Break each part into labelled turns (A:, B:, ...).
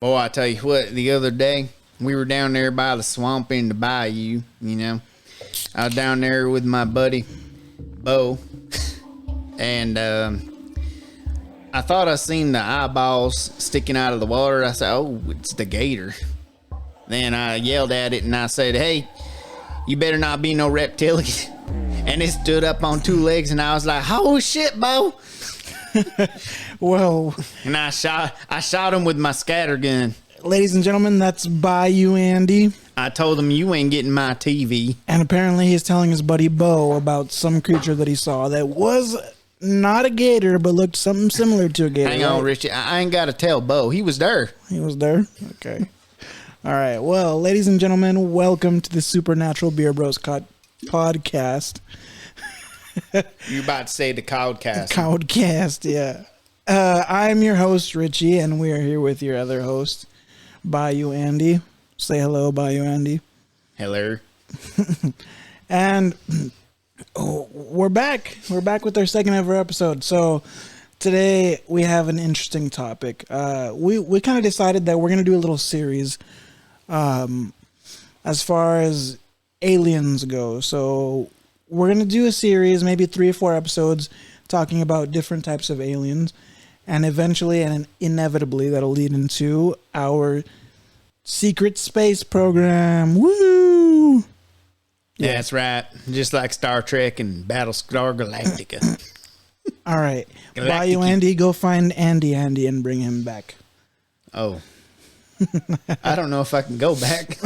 A: Boy, I tell you what, the other day, we were down there by the swamp in the bayou, I was down there with my buddy, Bo, and I thought I seen the eyeballs sticking out of the water. I said, oh, it's the gator. Then I yelled at it and I said, hey, you better not be no reptilian. And it stood up on two legs and I was like, oh shit, Bo.
B: Whoa.
A: And I shot him with my scatter gun.
B: Ladies and gentlemen, that's Bayou Andy.
A: I told him you ain't getting my TV.
B: And apparently he's telling his buddy Bo about some creature that he saw that was not a gator, but looked something similar to a gator.
A: Hang on, Richie. I ain't got to tell Bo. He was there.
B: He was there? Okay. All right. Well, ladies and gentlemen, welcome to the Supernatural Beer Bros podcast.
A: You about to say the Cowdcast.
B: Cowdcast, yeah. I'm your host, Richie, and we are here with your other host, Bayou Andy. Say hello, Bayou Andy.
A: Hello.
B: And we're back. We're back with our second ever episode. So today we have an interesting topic. We kind of decided that we're going to do a little series as far as aliens go. So we're going to do a series, maybe 3 or 4 episodes, talking about different types of aliens. And eventually and inevitably, that'll lead into our secret space program. Woo!
A: Yeah, that's right. Just like Star Trek and Battlestar Galactica.
B: All right. Bayou Andy, go find Andy and bring him back.
A: Oh. I don't know if I can go back.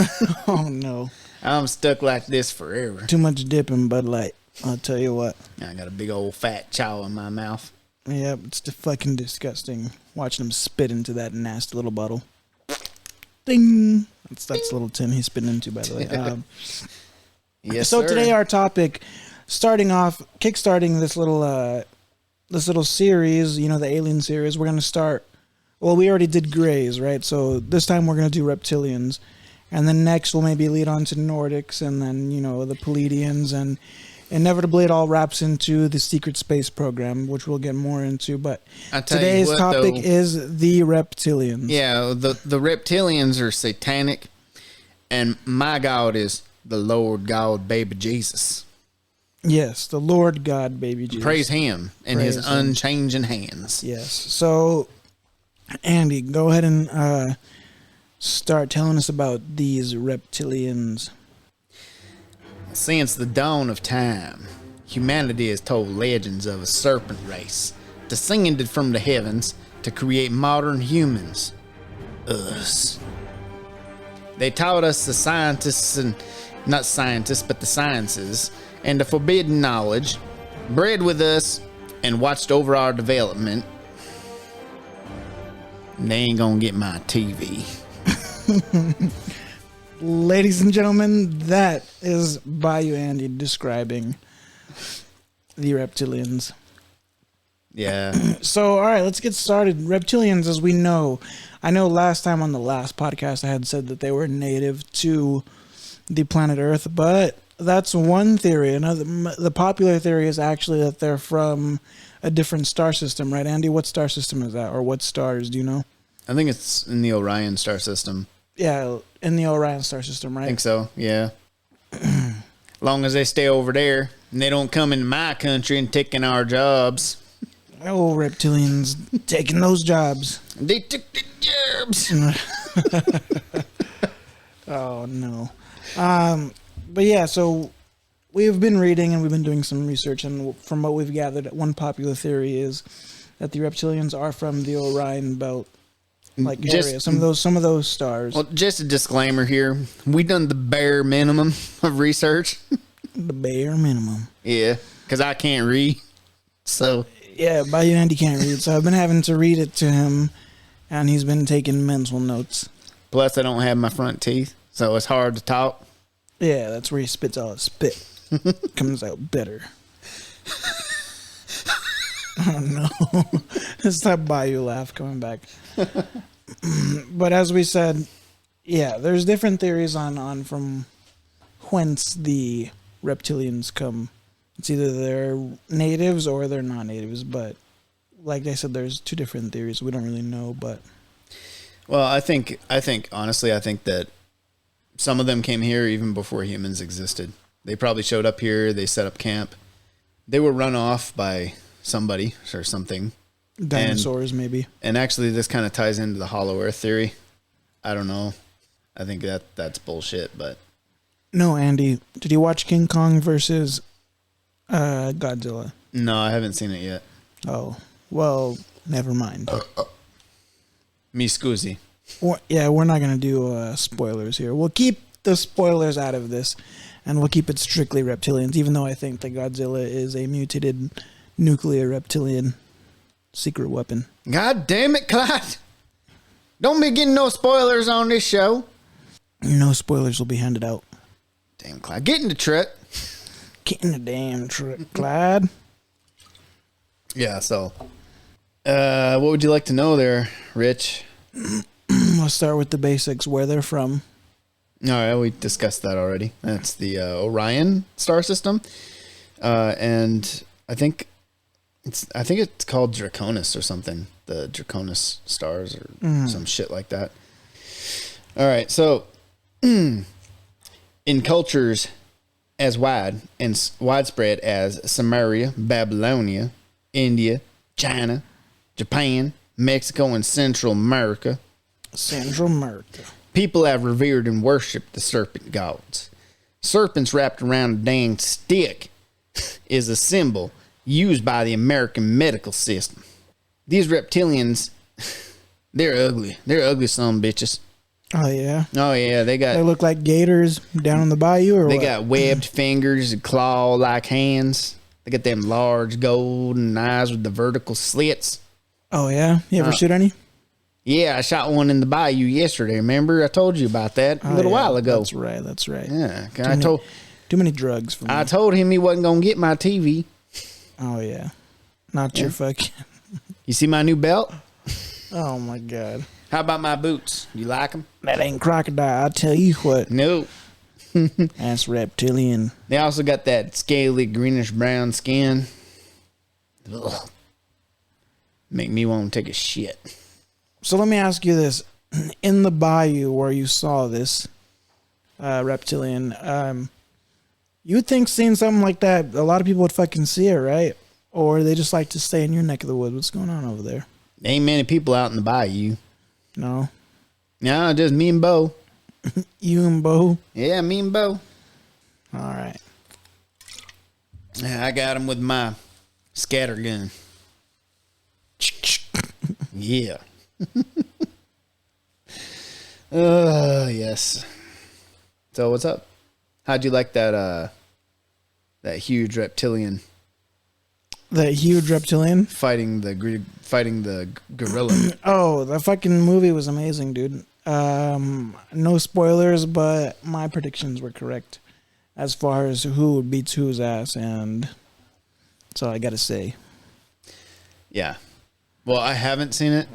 B: Oh, no.
A: I'm stuck like this forever.
B: Too much dip in Bud Light. I'll tell you what.
A: I got a big old fat chow in my mouth.
B: Yep, it's fucking disgusting watching him spit into that nasty little bottle. Ding! That's the little tin he spit into, by the way.
A: Yes,
B: so
A: sir.
B: Today our topic, kickstarting this little series, the alien series, we're going to start, well, we already did Greys, right? So this time we're going to do reptilians. And then next we'll maybe lead on to Nordics and then, the Pleiadians, and inevitably it all wraps into the secret space program, which we'll get more into. But today's topic is the reptilians.
A: Yeah, the reptilians are satanic, and my God is the Lord God, baby Jesus.
B: Yes, the Lord God, baby Jesus.
A: Praise him and his unchanging hands.
B: Yes. So, Andy, go ahead and start telling us about these reptilians.
A: Since the dawn of time, humanity has told legends of a serpent race descended from the heavens to create modern humans. Us. They taught us the scientists and not scientists, but the sciences and the forbidden knowledge, bred with us and watched over our development. They ain't gonna get my TV.
B: Ladies and gentlemen, that is Bayou Andy describing the reptilians.
A: Yeah.
B: So, all right, let's get started. Reptilians, as we know, I know last time on the last podcast I had said that they were native to the planet Earth, but that's one theory. Another, the popular theory is actually that they're from a different star system, right, Andy? What star system is that, or what stars, do you know?
A: I think it's in the Orion star system.
B: Yeah, in the Orion star system, right?
A: I think so, yeah. Long as they stay over there and they don't come into my country and taking our jobs.
B: Oh, reptilians taking those jobs.
A: They took the jobs.
B: Oh, no. But yeah, so we've been reading and we've been doing some research, and from what we've gathered, one popular theory is that the reptilians are from the Orion belt. Area. Some of those stars.
A: Well, just a disclaimer here. We done the bare minimum of research.
B: The bare minimum.
A: Yeah, because I can't read. So.
B: Yeah, Bayou Andy can't read, so I've been having to read it to him, and he's been taking mental notes.
A: Plus, I don't have my front teeth, so it's hard to talk.
B: Yeah, that's where he spits all his spit. Comes out bitter. Oh, no. It's that Bayou laugh coming back. But as we said, yeah, there's different theories on from whence the reptilians come. It's either they're natives or they're not natives, but like I said, there's 2 different theories. We don't really know, but
A: Well, honestly, I think that some of them came here even before humans existed. They probably showed up here. They set up camp. They were run off by somebody or something.
B: Dinosaurs, maybe.
A: And actually, this kind of ties into the Hollow Earth theory. I don't know. I think that's bullshit, but...
B: No, Andy. Did you watch King Kong versus Godzilla?
A: No, I haven't seen it yet.
B: Oh, well, never mind.
A: Me scusi.
B: Yeah, we're not going to do spoilers here. We'll keep the spoilers out of this, and we'll keep it strictly reptilians, even though I think that Godzilla is a mutated nuclear reptilian secret weapon.
A: God damn it, Clyde. Don't be getting no spoilers on this show.
B: No spoilers will be handed out.
A: Damn, Clyde. Get in the truck.
B: Get in the damn truck, Clyde.
A: Yeah, so... what would you like to know there, Rich?
B: Let's start with the basics, where they're from.
A: All right, we discussed that already. That's the Orion star system. And I think it's called Draconis or something. The Draconis stars or some shit like that. All right, so in cultures as wide and widespread as Samaria, Babylonia, India, China, Japan, Mexico, and Central America, people have revered and worshipped the serpent gods. Serpents wrapped around a dang stick is a symbol used by the American medical system. These reptilians, they're ugly. They're ugly son of bitches.
B: Oh, yeah?
A: Oh, yeah. They
B: look like gators down in the bayou, or
A: they
B: what?
A: got webbed fingers and claw-like hands. They got them large golden eyes with the vertical slits.
B: Oh, yeah? You ever shoot any?
A: Yeah, I shot one in the bayou yesterday. Remember? I told you about that a little while ago.
B: That's right.
A: Yeah.
B: Too many drugs for me.
A: I told him he wasn't going to get my TV.
B: Oh, yeah. Not your fucking...
A: You see my new belt?
B: Oh, my God.
A: How about my boots? You like them?
B: That ain't crocodile, I tell you what.
A: No.
B: That's reptilian.
A: They also got that scaly greenish-brown skin. Ugh. Make me want to take a shit.
B: So let me ask you this. In the bayou where you saw this reptilian, you would think seeing something like that, a lot of people would fucking see it, right? Or they just like to stay in your neck of the woods. What's going on over there?
A: Ain't many people out in the bayou.
B: No?
A: No, just me and Bo.
B: You and Bo?
A: Yeah, me and Bo.
B: All right.
A: I got him with my scatter gun. Yeah. Yes. So what's up? How'd you like that huge reptilian?
B: That huge reptilian?
A: Fighting the gorilla.
B: Oh, the fucking movie was amazing, dude. No spoilers, but my predictions were correct as far as who beats whose ass, and that's all I gotta say.
A: Yeah. Well, I haven't seen it,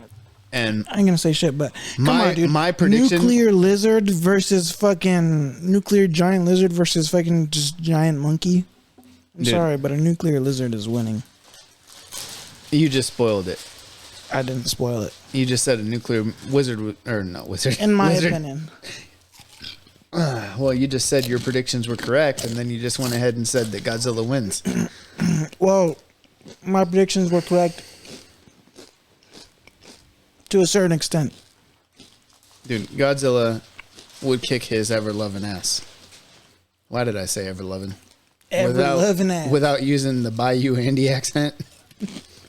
A: and
B: I ain't gonna say shit, but come on, dude.
A: My prediction:
B: nuclear lizard versus fucking nuclear giant lizard versus fucking just giant monkey. I'm sorry, but a nuclear lizard is winning.
A: You just spoiled it.
B: I didn't spoil it.
A: You just said a nuclear wizard, or not wizard.
B: In my opinion.
A: Well, you just said your predictions were correct, and then you just went ahead and said that Godzilla wins.
B: Well, my predictions were correct to a certain extent.
A: Dude, Godzilla would kick his ever-loving ass. Why did I say ever-loving?
B: Ever-loving ass.
A: Without using the Bayou Andy accent.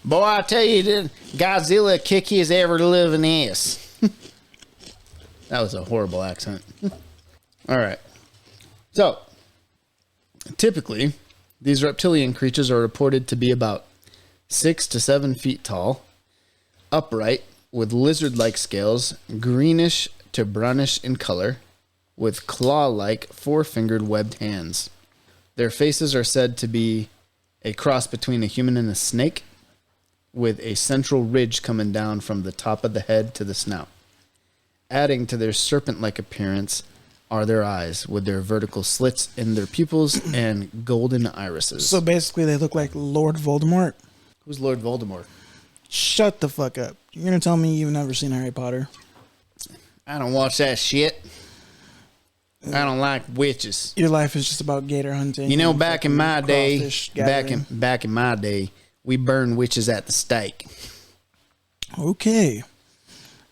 A: Boy, I tell you, did Godzilla kick his ever-loving ass. That was a horrible accent. All right. So, typically, these reptilian creatures are reported to be about 6 to 7 feet tall, upright, with lizard-like scales, greenish to brownish in color, with claw-like four-fingered webbed hands. Their faces are said to be a cross between a human and a snake, with a central ridge coming down from the top of the head to the snout. Adding to their serpent-like appearance are their eyes, with their vertical slits in their pupils and golden irises.
B: So basically they look like Lord Voldemort.
A: Who's Lord Voldemort?
B: Shut the fuck up. You're going to tell me you've never seen Harry Potter?
A: I don't watch that shit. I don't like witches.
B: Your life is just about gator hunting.
A: You know, back in my day,
B: gathering.
A: back in my day, we burned witches at the stake.
B: Okay.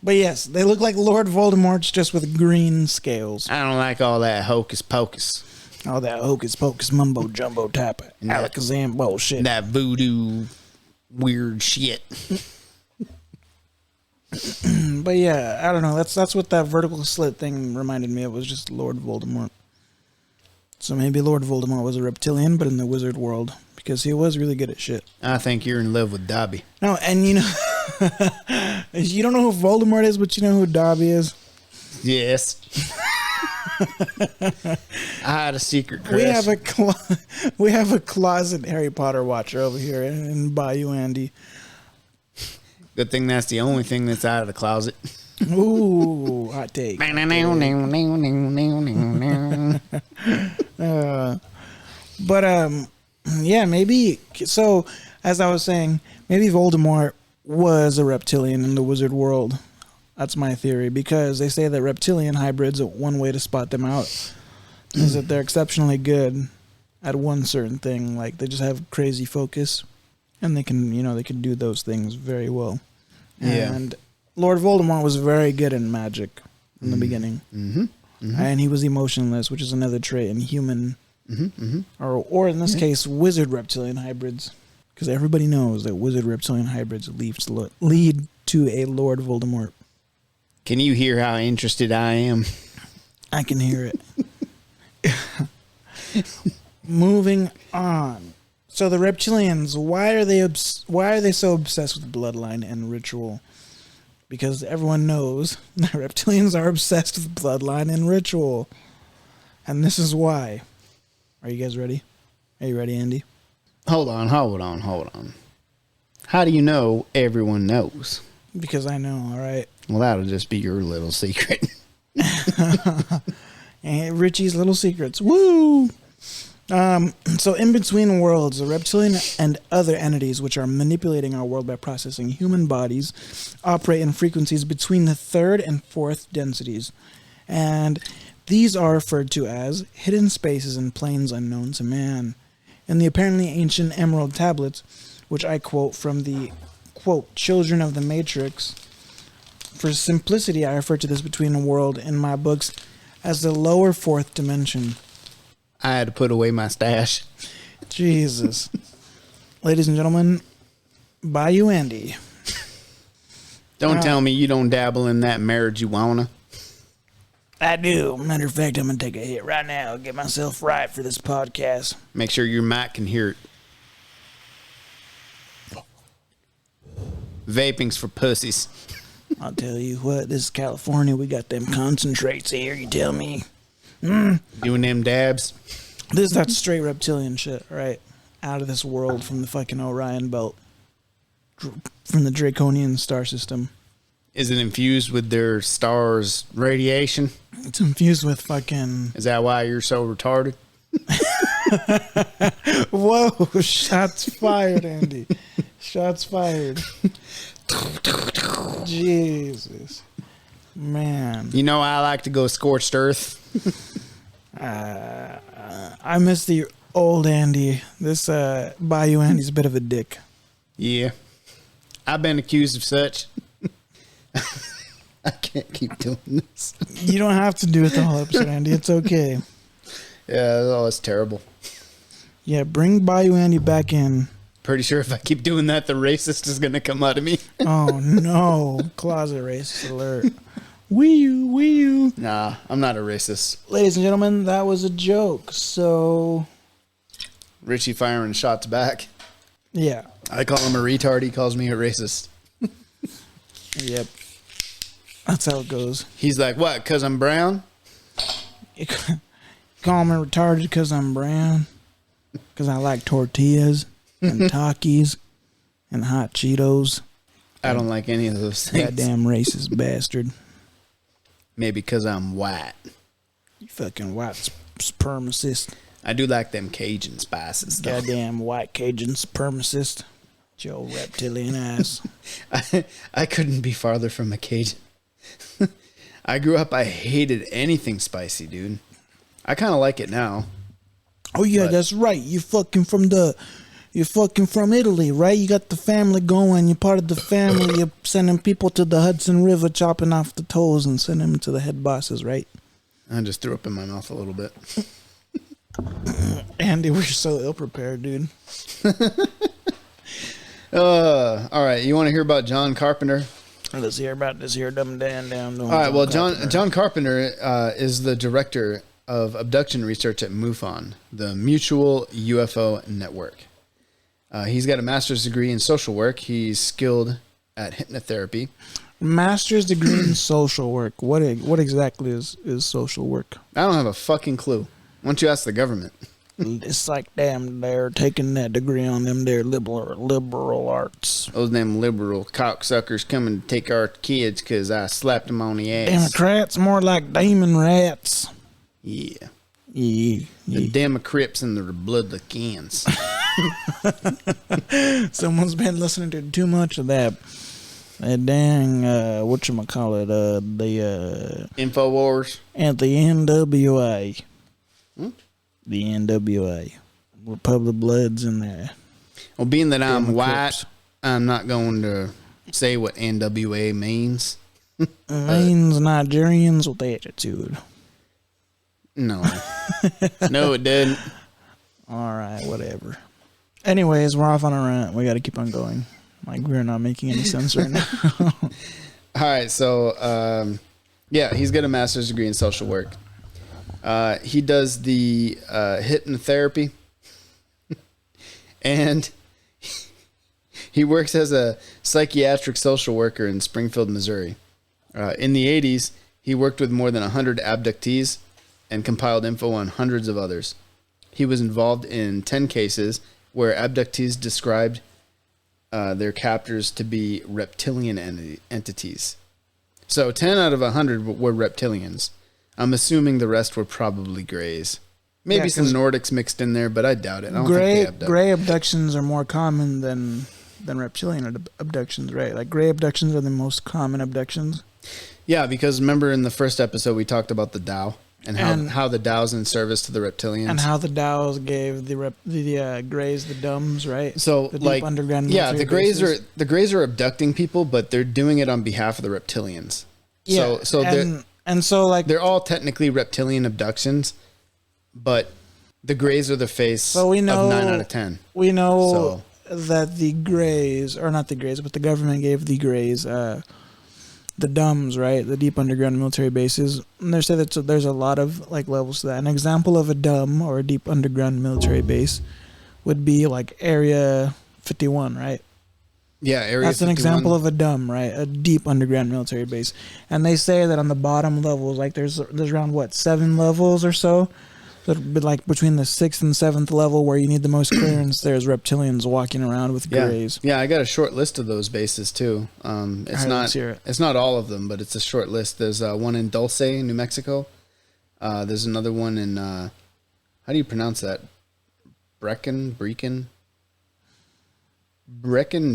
B: But yes, they look like Lord Voldemort's just with green scales.
A: I don't like all that hocus pocus.
B: All that hocus pocus mumbo jumbo type of alakazam bullshit.
A: That voodoo weird shit.
B: But yeah, I don't know. That's what that vertical slit thing reminded me of. Was just Lord Voldemort. So maybe Lord Voldemort was a reptilian, but in the wizard world, because he was really good at shit.
A: I think you're in love with Dobby.
B: No, and you know, you don't know who Voldemort is, but you know who Dobby is.
A: Yes. I had a secret crush.
B: We have a closet Harry Potter watcher over here in Bayou Andy.
A: Good thing that's the only thing that's out of the closet.
B: Ooh, hot take.
A: But
B: yeah, maybe. So, as I was saying, maybe Voldemort was a reptilian in the wizard world. That's my theory, because they say that reptilian hybrids, one way to spot them out is that they're exceptionally good at one certain thing. Like, they just have crazy focus, and they can do those things very well.
A: Yeah.
B: And Lord Voldemort was very good in magic in the beginning. Mm-hmm. Mm-hmm. And he was emotionless, which is another trait in human, or in this case, wizard reptilian hybrids. Because everybody knows that wizard reptilian hybrids lead to a Lord Voldemort.
A: Can you hear how interested I am?
B: I can hear it. Moving on. So the reptilians, why are they so obsessed with bloodline and ritual? Because everyone knows that reptilians are obsessed with bloodline and ritual. And this is why. Are you guys ready? Are you ready, Andy?
A: Hold on. How do you know everyone knows?
B: Because I know, all right?
A: Well, that'll just be your little secret.
B: And Richie's little secrets. Woo! So in between worlds, the reptilian and other entities which are manipulating our world by processing human bodies operate in frequencies between the third and fourth densities. And these are referred to as hidden spaces and planes unknown to man. In the apparently ancient Emerald Tablets, which I quote from the, quote, Children of the Matrix, for simplicity, I refer to this between the world in my books as the lower fourth dimension.
A: I had to put away my stash.
B: Jesus. Ladies and gentlemen, Bayou Andy.
A: Don't tell me you don't dabble in that marijuana.
B: I do. Matter of fact, I'm going to take a hit right now and get myself right for this podcast.
A: Make sure your mic can hear it. Vaping's for pussies.
B: I'll tell you what, this is California. We got them concentrates here, you tell me.
A: Doing them dabs.
B: This is that straight reptilian shit, right? Out of this world from the fucking Orion belt. From the Draconian star system.
A: Is it infused with their star's radiation?
B: It's infused with fucking...
A: Is that why you're so retarded?
B: Whoa, shots fired, Andy. Shots fired. Jesus. Man.
A: You know I like to go scorched earth.
B: I miss the old Andy. This Bayou Andy's a bit of a dick.
A: Yeah. I've been accused of such. I can't keep doing this.
B: You don't have to do it the whole episode, Andy. It's okay.
A: Yeah, oh, it's terrible.
B: Yeah, bring Bayou Andy back in.
A: Pretty sure if I keep doing that, the racist is going to come out of me.
B: Oh, no. Closet racist alert. Wee you.
A: Nah, I'm not a racist.
B: Ladies and gentlemen, that was a joke. So...
A: Richie firing shots back.
B: Yeah.
A: I call him a retard. He calls me a racist.
B: Yep. That's how it goes.
A: He's like, what, because I'm brown?
B: You call me retarded because I'm brown? Because I like tortillas and Takis and hot Cheetos.
A: I don't like any of those things.
B: Goddamn racist bastard.
A: Maybe because I'm white.
B: You fucking white supremacist.
A: I do like them Cajun spices, though.
B: Goddamn white Cajun supremacist. Joe reptilian ass.
A: I couldn't be farther from a Cajun. I grew up, I hated anything spicy, dude. I kind of like it now.
B: Oh yeah,
A: But-
B: that's right. You're fucking from Italy, right? You got the family going. You're part of the family. You're sending people to the Hudson River, chopping off the toes and sending them to the head bosses, right?
A: I just threw up in my mouth a little bit.
B: Andy, we're so ill prepared, dude.
A: All right, you want to hear about John Carpenter?
B: Let's hear about this here dumb down.
A: All right, well, John Carpenter is the director of abduction research at MUFON, the Mutual UFO Network. He's got a master's degree in social work. He's skilled at hypnotherapy.
B: Master's degree in social work. What exactly is social work?
A: I don't have a fucking clue. Why don't you ask the government?
B: It's like, damn, they're taking that degree on them. They're liberal arts.
A: Those damn liberal cocksuckers coming to take our kids because I slapped them on the ass.
B: Democrats, more like demon rats.
A: Yeah.
B: Yeah.
A: The Democrats and the Republicans.
B: Someone's been listening to too much of that. Dang, whatchamacallit, the
A: InfoWars.
B: at the NWA. The NWA. Republic Bloods in there.
A: Well, being that I'm
B: Democrats.
A: white, I'm not going to say what NWA means.
B: Means Nigerians with attitude.
A: No. No, it didn't.
B: All right, whatever. Anyways, we're off on a rant. We got to keep on going. Like, we're not making any sense right now.
A: All right, so, yeah, he's got a master's degree in social work. He does the hypnotherapy, and he works as a psychiatric social worker in Springfield, Missouri. In the 80s, he worked with more than 100 abductees and compiled info on hundreds of others. He was involved in 10 cases where abductees described their captors to be reptilian entities. So 10 out of 100 were reptilians. I'm assuming the rest were probably grays. Maybe
B: Yeah,
A: some
B: 'cause
A: Nordics mixed in there, but I doubt it. I don't think they abduct.
B: Gray abductions are more common than reptilian abductions, right? Like, gray abductions are the most common abductions.
A: Yeah, because remember in the first episode we talked about the Tao and how the Tao's in service to the reptilians.
B: And how the Dows gave the Greys the dumbs, right?
A: So
B: the deep
A: like
B: underground
A: yeah,
B: military
A: the Greys are abducting people, but they're doing it on behalf of the reptilians.
B: Yeah,
A: So
B: they're
A: all technically reptilian abductions, but the Greys are the face
B: So we know-
A: of 9 out of 10.
B: we know
A: So-
B: that the Greys, or not the Greys, but the government gave the Greys the dumbs, right? The deep underground military bases. And they said that there's a lot of like levels to that. An example of a dumb or a deep underground military base would be like Area 51, right?
A: Yeah, Area
B: That's an
A: 51.
B: example of a dumb, right? A deep underground military base. And they say that on the bottom levels, like there's around 7 levels or so. But like between the 6th and 7th level where you need the most clearance, there's reptilians walking around with greys.
A: Yeah, I got a short list of those bases too. It's
B: All right,
A: not
B: let's hear it.
A: it's not all of them, but it's a short list. There's one in Dulce, New Mexico. There's another one in how do you pronounce that? Brecon,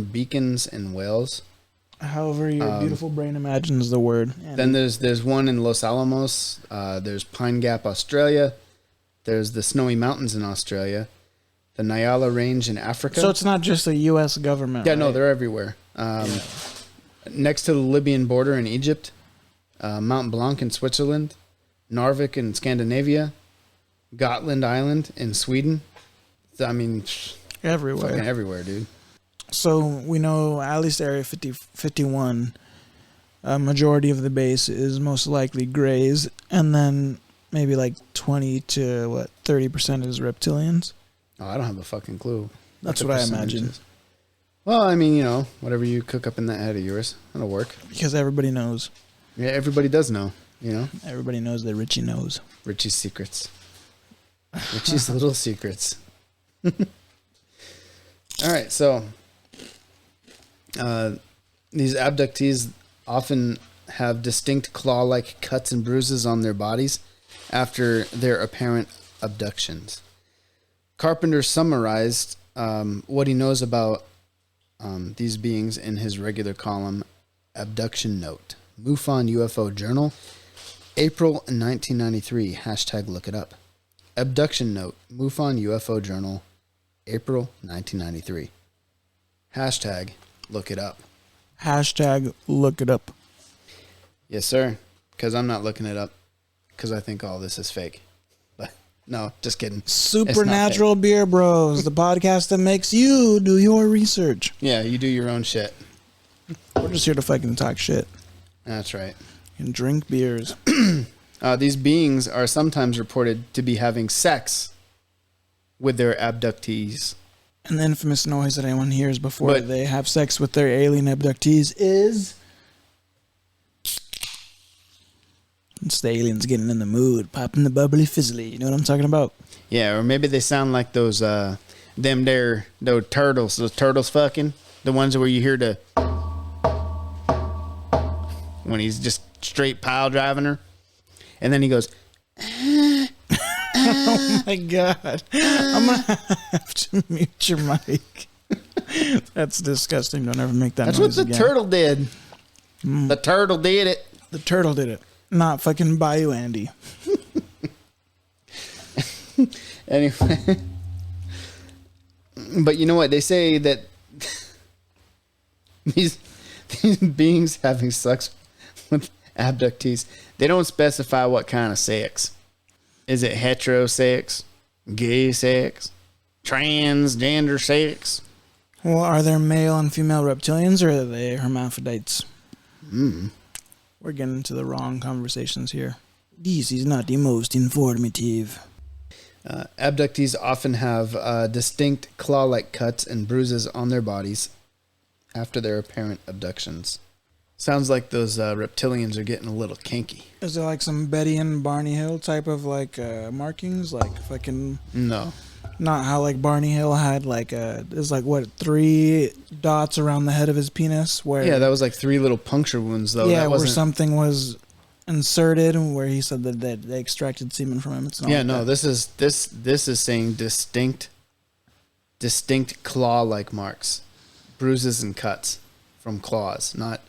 A: Beacons in Wales.
B: However your beautiful brain imagines the word.
A: Then there's one in Los Alamos. There's Pine Gap, Australia. There's the Snowy Mountains in Australia. The Nyala Range in Africa.
B: So it's not just the U.S. government.
A: Yeah, no,
B: right?
A: they're everywhere. Next to the Libyan border in Egypt, Mount Blanc in Switzerland, Narvik in Scandinavia, Gotland Island in Sweden. I mean,
B: everywhere.
A: fucking everywhere, dude.
B: So we know at least Area 51, a majority of the base is most likely Greys, and then maybe like 20 to 30% is reptilians.
A: Oh, I don't have a fucking clue.
B: That's
A: the
B: what I
A: percentage
B: imagine.
A: is. Well, I mean, whatever you cook up in that head of yours, that'll work.
B: Because everybody knows.
A: Yeah, everybody does know,
B: Everybody knows that Richie knows.
A: Richie's secrets. Richie's little secrets. All right, so these abductees often have distinct claw-like cuts and bruises on their bodies after their apparent abductions. Carpenter summarized what he knows about these beings in his regular column, Abduction Note, MUFON UFO Journal, April 1993. Hashtag look it up. Abduction note. MUFON UFO Journal. April 1993. Hashtag look it up.
B: Hashtag look it up.
A: Yes, sir. Because I'm not looking it up. Because I think all this is fake. But no, just kidding.
B: Supernatural Beer Bros, the podcast that makes you do your research.
A: Yeah, you do your own shit.
B: We're just here to fucking talk shit
A: That's right.
B: and drink beers.
A: These beings are sometimes reported to be having sex with their abductees.
B: And the infamous noise that anyone hears before they have sex with their alien abductees is... It's the aliens getting in the mood, popping the bubbly fizzly. You know what I'm talking about?
A: Yeah, or maybe they sound like those those turtles fucking. The ones where you hear the... when he's just straight pile driving her. And then he goes...
B: Oh my god. I'm going to have to mute your mic. That's disgusting. Don't ever make that noise again.
A: That's what the turtle did. The turtle did it.
B: The turtle did it. Not fucking Bayou Andy.
A: Anyway. But you know what? They say that these beings having sex with abductees, they don't specify what kind of sex. Is it heterosex, gay sex, transgender sex?
B: Well, are there male and female reptilians, or are they hermaphrodites? We're getting into the wrong conversations here. This is not the most informative.
A: Abductees often have distinct claw-like cuts and bruises on their bodies after their apparent abductions. Sounds like those reptilians are getting a little kinky.
B: Is there like some Betty and Barney Hill type of like markings? Like fucking...
A: No.
B: Not how like Barney Hill had like there's like what 3 dots around the head of his penis where
A: Yeah, that was like 3 little puncture wounds though.
B: Yeah,
A: that
B: where something was inserted and where he said that they extracted semen from him. It's not.
A: Yeah,
B: like
A: no,
B: that.
A: this is saying distinct claw-like marks, bruises and cuts from claws, not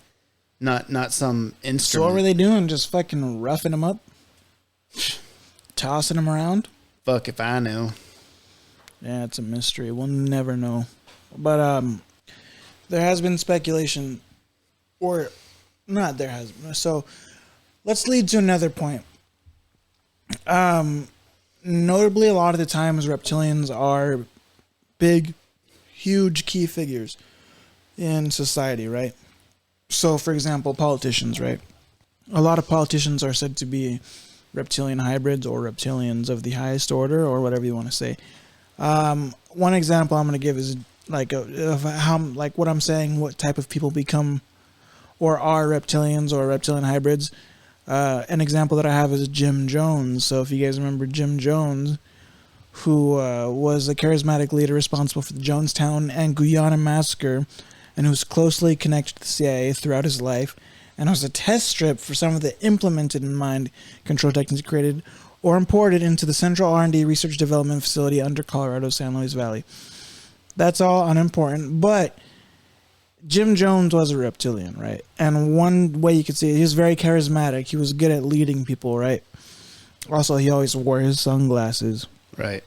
A: some instrument.
B: So what were they doing? Just fucking roughing him up, tossing him around?
A: Fuck if I know.
B: Yeah, it's a mystery. We'll never know. But there has been speculation, or not there has been. So let's lead to another point. Notably, a lot of the times reptilians are big, huge key figures in society, right? So, for example, politicians, right? A lot of politicians are said to be reptilian hybrids or reptilians of the highest order, or whatever you want to say. One example I'm going to give is like of how, like what I'm saying, what type of people become or are reptilians or reptilian hybrids. An example that I have is Jim Jones. So if you guys remember Jim Jones, who was a charismatic leader responsible for the Jonestown and Guyana massacre, and who's closely connected to the CIA throughout his life, and was a test strip for some of the implemented mind control techniques created or imported into the Central R&D Research Development Facility under Colorado's San Luis Valley. That's all unimportant, but Jim Jones was a reptilian, right? And one way you could see it, he was very charismatic. He was good at leading people, right? Also, he always wore his sunglasses.
A: Right.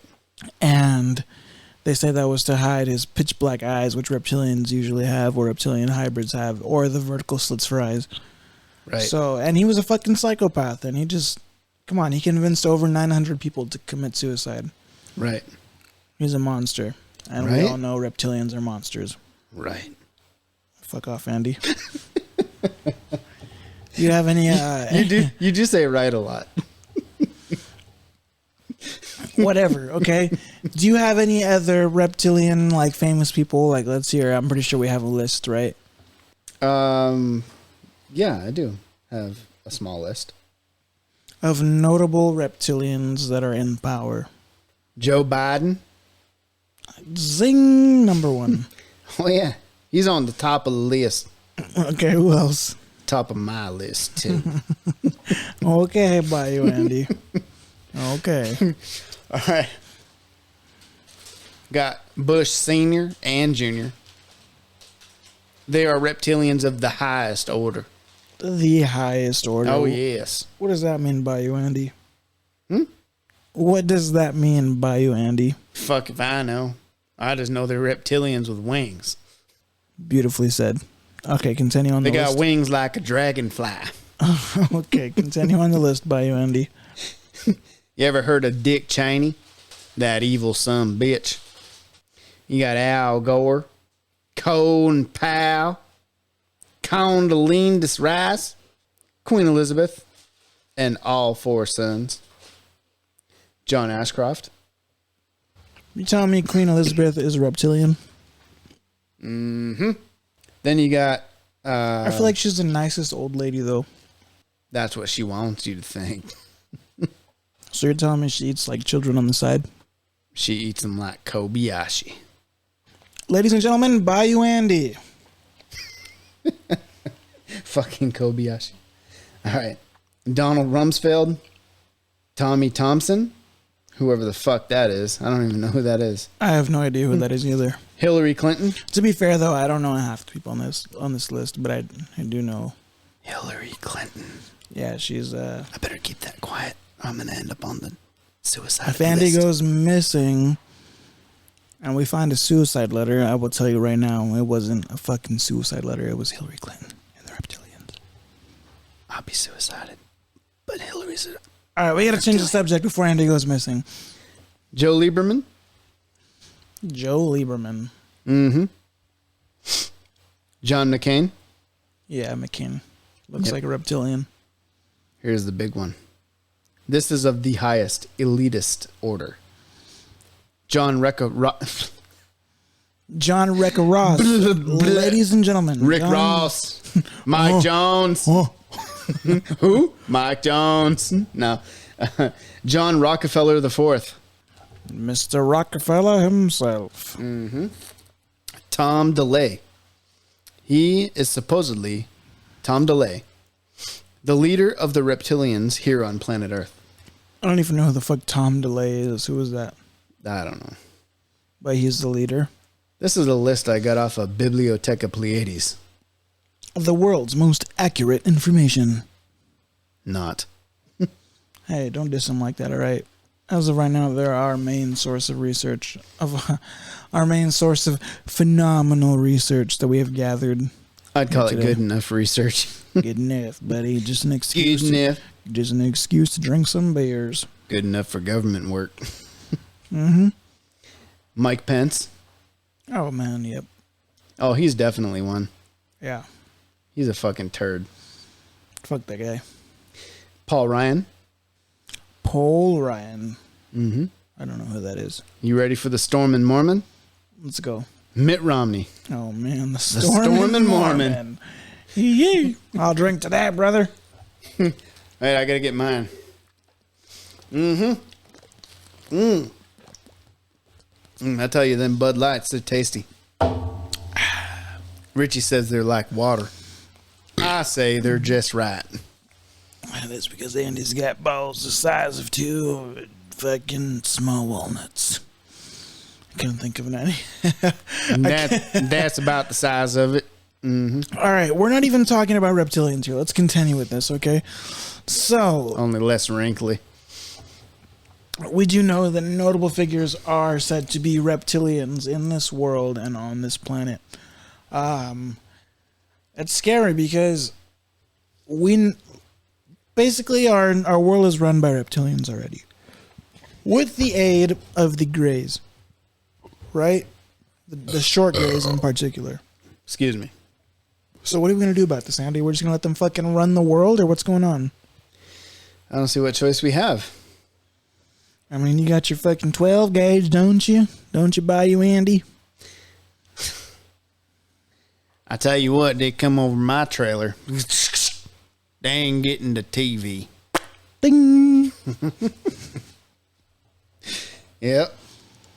B: And they say that was to hide his pitch black eyes, which reptilians usually have, or reptilian hybrids have, or the vertical slits for eyes.
A: Right.
B: So, and he was a fucking psychopath, and he just... Come on, he convinced over 900 people to commit suicide.
A: Right.
B: He's a monster. And we all know reptilians are monsters.
A: Right.
B: Fuck off, Andy. Do you have any...
A: You do say right a lot.
B: Whatever, okay? Do you have any other reptilian, like, famous people? Like, let's hear. I'm pretty sure we have a list, right?
A: Yeah, I do have a small list.
B: Of notable reptilians that are in power.
A: Joe Biden.
B: Zing, number 1.
A: Oh, yeah. He's on the top of the list.
B: Okay, who else?
A: Top of my list, too.
B: Okay, bye you, Andy. Okay.
A: All right. Got Bush Sr. and Jr. They are reptilians of the highest order.
B: The highest order.
A: Oh, yes.
B: What does that mean by you, Andy? What does that mean by you, Andy?
A: Fuck if I know. I just know they're reptilians with wings.
B: Beautifully said. Okay, continue on the
A: They
B: list.
A: got wings like a dragonfly.
B: Okay, continue on the list by you, Andy.
A: You ever heard of Dick Cheney? That evil son bitch. You got Al Gore, Colin Powell, Condoleezza Rice, Queen Elizabeth, and all 4 sons. John Ashcroft.
B: You telling me Queen Elizabeth is a reptilian?
A: Mm-hmm. Then you got...
B: I feel like she's the nicest old lady, though.
A: That's what she wants you to think.
B: So you're telling me she eats like children on the side?
A: She eats them like Kobayashi.
B: Ladies and gentlemen, Bayou Andy.
A: Fucking Kobayashi. All right. Donald Rumsfeld, Tommy Thompson, whoever the fuck that is. I don't even know who that is.
B: I have no idea who that is either.
A: Hillary Clinton.
B: To be fair, though, I don't know half the people on this list, but I do know.
A: Hillary Clinton.
B: Yeah, she's
A: I better keep that quiet. I'm gonna end up on the suicide
B: if Andy
A: list.
B: goes missing and we find a suicide letter, I will tell you right now, it wasn't a fucking suicide letter. It was Hillary Clinton and the reptilians.
A: I'll be suicided. But Hillary's
B: All right, we got to change the subject before Andy goes missing.
A: Joe Lieberman.
B: Joe Lieberman.
A: Mm-hmm. John McCain.
B: Yeah, McCain. Looks like a reptilian.
A: Here's the big one. This is of the highest elitist order. John Ross.
B: Ladies and gentlemen.
A: Rick
B: John-
A: Ross. Mike Jones. Who? Mike Jones. No. John Rockefeller IV.
B: Mr. Rockefeller himself.
A: Tom DeLay. He is supposedly Tom DeLay, the leader of the reptilians here on planet Earth.
B: I don't even know who the fuck Tom DeLay is. Who is that?
A: I don't know.
B: But he's the leader
A: This is a list I got off of Bibliotheca Pleiades.
B: of the world's most accurate information.
A: Not.
B: Hey, don't diss him like that, all right? As of right now, they're our main source of research, our main source of phenomenal research that we have gathered.
A: I'd call it
B: today.
A: good enough research.
B: Good enough, buddy. Just an excuse.
A: Good enough.
B: Just an excuse to drink some beers.
A: Good enough for government work.
B: Mm-hmm.
A: Mike Pence.
B: Oh, man, yep.
A: Oh, he's definitely one.
B: Yeah.
A: He's a fucking turd.
B: Fuck that guy.
A: Paul Ryan.
B: Paul Ryan.
A: Mm-hmm.
B: I don't know who that is.
A: You ready for the Stormin' Mormon?
B: Let's go.
A: Mitt Romney.
B: Oh, man. The
A: Stormin' Mormon.
B: Yee. I'll drink to that, brother.
A: Wait, I gotta get mine. I tell you, them Bud Lights, they're tasty. Richie says they're like water. I say they're just right.
B: That's because Andy's got balls the size of 2 fucking small walnuts. I couldn't think of any.
A: And that's about the size of it. Mm-hmm.
B: All right, we're not even talking about reptilians here. Let's continue with this, okay? So,
A: Only less wrinkly.
B: we do know that notable figures are said to be reptilians in this world and on this planet. It's scary because we basically our world is run by reptilians already, with the aid of the Greys, right? The short Greys in particular.
A: Excuse me.
B: So what are we gonna do about this, Andy? We're just gonna let them fucking run the world, or what's going on?
A: I don't see what choice we have.
B: I mean, you got your fucking 12 gauge, don't you? Don't you, Bayou Andy?
A: I tell you what, they come over my trailer. They ain't getting the TV.
B: Ding.
A: Yep.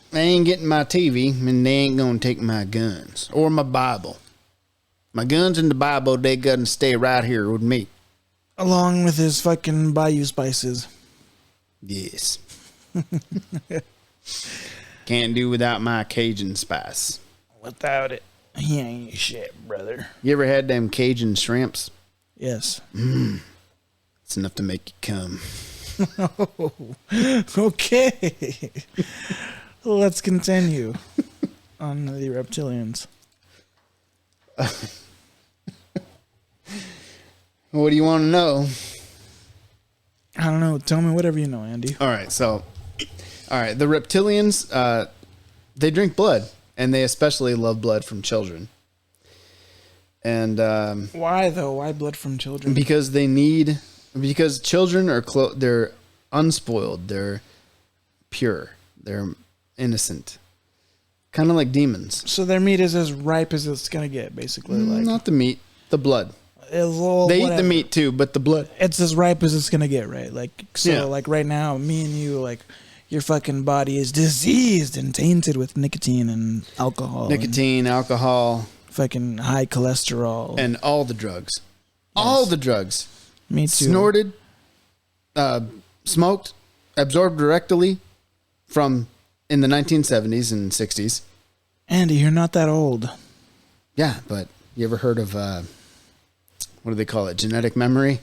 A: They ain't getting my TV, and they ain't gonna take my guns or my Bible. My guns and the Bible, they gonna stay right here with me.
B: Along with his fucking Bayou spices.
A: Yes. Can't do without my Cajun spice.
B: Without it, he ain't shit, brother.
A: You ever had them Cajun shrimps?
B: Yes.
A: It's enough to make you come.
B: Oh, okay. Let's continue on the reptilians.
A: What do you want to know?
B: I don't know. Tell me whatever you know, Andy.
A: All right, the reptilians, they drink blood, and they especially love blood from children. And
B: Why though? Why blood from children?
A: because children are they're unspoiled, they're pure, they're innocent, kind of like demons.
B: So their meat is as ripe as it's gonna get, basically. Like
A: Not the meat, the blood.
B: well,
A: They eat
B: whatever.
A: the meat too, but the blood.
B: It's as ripe as it's gonna get, right? Like so,
A: Yeah.
B: like right now, me and you, like your fucking body is diseased and tainted with nicotine and alcohol,
A: Nicotine, alcohol,
B: and fucking high cholesterol,
A: and all the drugs. All the drugs.
B: me too.
A: Snorted, smoked, absorbed directly from in the 1970s and 60s.
B: Andy, you're not that old.
A: Yeah, but you ever heard of what do they call it? Genetic memory?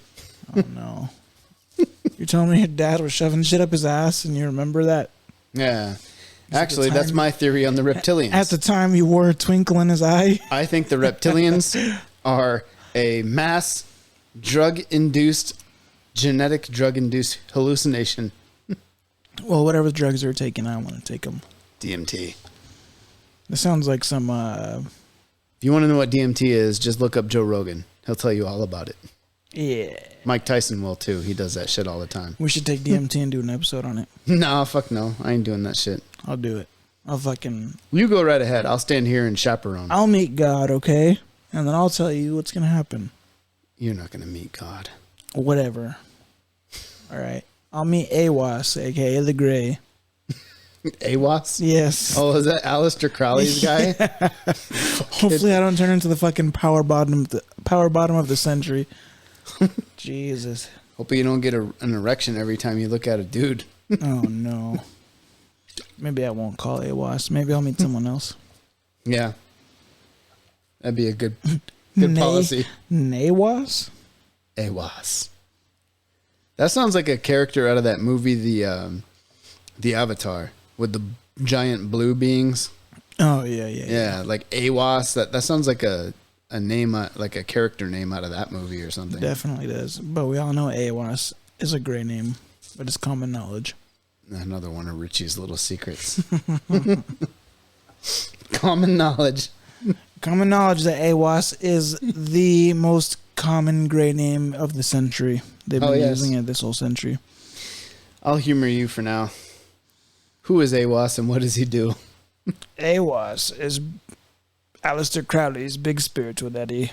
B: Oh no! You're telling me your dad was shoving shit up his ass, and you remember that?
A: Yeah.
B: the
A: Actually, that's
B: time-
A: my theory on the reptilians.
B: At the time, you wore a twinkle in his eye.
A: I think the reptilians are a mass genetic drug-induced hallucination.
B: Well, whatever drugs they're taking, I want to take them.
A: DMT.
B: This sounds like some.
A: If you want to know what DMT is, just look up Joe Rogan. He'll tell you all about it.
B: Yeah.
A: Mike Tyson will too. He does that shit all the time.
B: We should take DMT and do an episode on it.
A: Nah, fuck no. I ain't doing that shit.
B: I'll do it. I'll fucking.
A: You go right ahead. I'll stand here and chaperone.
B: I'll meet God, okay? And then I'll tell you what's gonna happen.
A: You're not going to meet God.
B: Whatever. All right. I'll meet Awas, aka the Gray.
A: AWAS?
B: Yes.
A: Oh, is that Aleister Crowley's guy?
B: Hopefully, I don't turn into the fucking power bottom of the century. Jesus.
A: Hopefully you don't get an erection every time you look at a dude.
B: Oh no. Maybe I won't call Awas. Maybe I'll meet someone else.
A: Yeah. That'd be a good policy.
B: Nawas?
A: AWAS. That sounds like a character out of that movie, the Avatar, with the giant blue beings.
B: Oh yeah.
A: Yeah, like AWAS. That sounds like a name, like a character name out of that movie or something.
B: Definitely does. But we all know Awas is a great name, but it's common knowledge.
A: Another one of Richie's little secrets. Common knowledge.
B: Common knowledge that Awas is the most common great name of the century. They've been using it this whole century.
A: I'll humor you for now. Who is AWAS and what does he do?
B: Awas is Aleister Crowley's big spiritual daddy.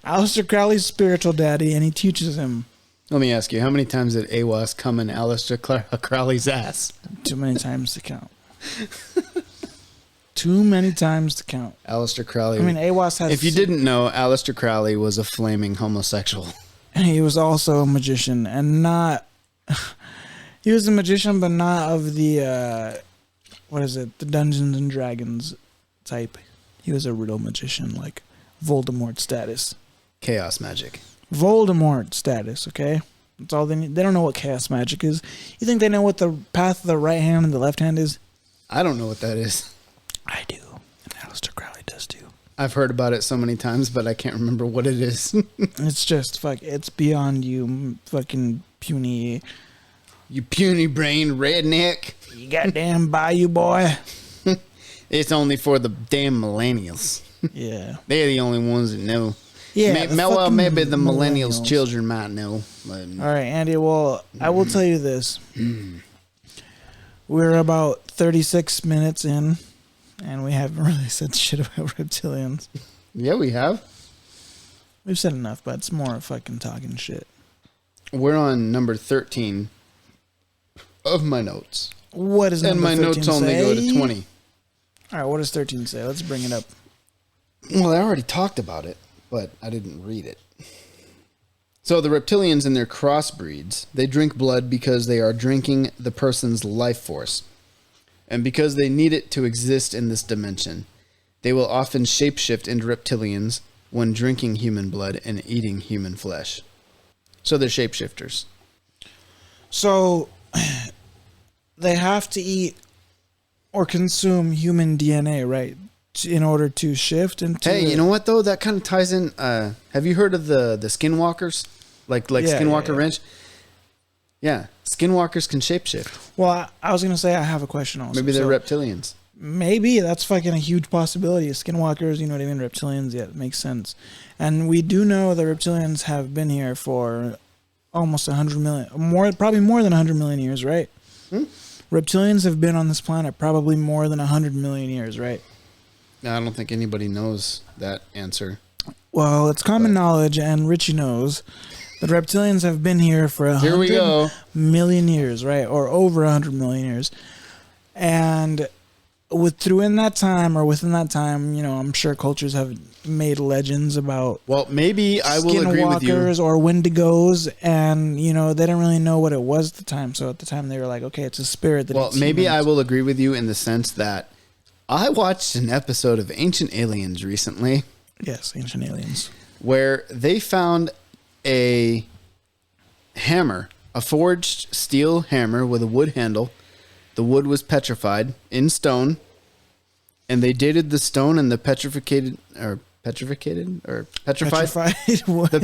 B: Aleister Crowley's spiritual daddy, and he teaches him.
A: Let me ask you, how many times did AWAS come in Aleister Crowley's ass?
B: Too many times to count. Too many times to count.
A: Aleister Crowley.
B: I mean, Awas has...
A: If you didn't know, Aleister Crowley was a flaming homosexual.
B: And he was also a magician, and not... He was a magician, but not of the... what is it? The Dungeons and Dragons type. He was a real magician, like Voldemort status.
A: Chaos magic.
B: Voldemort status, okay? That's all they need. They don't know what chaos magic is. You think they know what the path of the right hand and the left hand is?
A: I don't know what that is.
B: I do. And Aleister Crowley does too.
A: I've heard about it so many times, but I can't remember what it is.
B: It's just, it's beyond you, fucking puny.
A: You puny brain redneck.
B: You goddamn bayou boy.
A: It's only for the damn millennials.
B: Yeah.
A: They're the only ones that know.
B: Yeah.
A: Well, maybe the millennials' children might know. But
B: All right, Andy. Well, I will tell you this. We're about 36 minutes in, and we haven't really said shit about reptilians.
A: yeah, we have.
B: We've said enough, but it's more fucking talking shit.
A: We're on number 13 of my notes.
B: What does
A: And
B: number
A: my
B: 13
A: notes only
B: say?
A: go to 20.
B: All right, what does 13 say? Let's bring it up.
A: Well, I already talked about it, but I didn't read it. So the reptilians and their crossbreeds, they drink blood because they are drinking the person's life force. And because they need it to exist in this dimension. They will often shapeshift into reptilians when drinking human blood and eating human flesh. So they're shapeshifters.
B: So they have to eat or consume human DNA, right? In order to shift into.
A: Hey, you know what though? That kind of ties in. Have you heard of the skinwalkers? Like Skinwalker Ranch? Yeah, skinwalkers can shapeshift.
B: Well, I was gonna say I have a question also.
A: Maybe they're reptilians.
B: Maybe that's fucking a huge possibility. Skinwalkers, you know what I mean? Reptilians, yeah, it makes sense. And we do know the reptilians have been here for almost 100 million, probably more than 100 million years, right? Reptilians have been on this planet probably more than 100 million years, right?
A: I don't think anybody knows that answer.
B: Well, it's common knowledge, and Richie knows that reptilians have been here for 100 million years, right? Or over 100 million years. And within that time, you know, I'm sure cultures have made legends about.
A: Well, maybe I will agree with you.
B: Skinwalkers or Wendigos, and you know they didn't really know what it was at the time. So at the time they were like, okay, it's a spirit. That
A: well, maybe I will agree with you in the sense that I watched an episode of Ancient Aliens recently.
B: Yes, Ancient Aliens,
A: where they found a hammer, a forged steel hammer with a wood handle. The wood was petrified in stone, and they dated the stone and the petrified the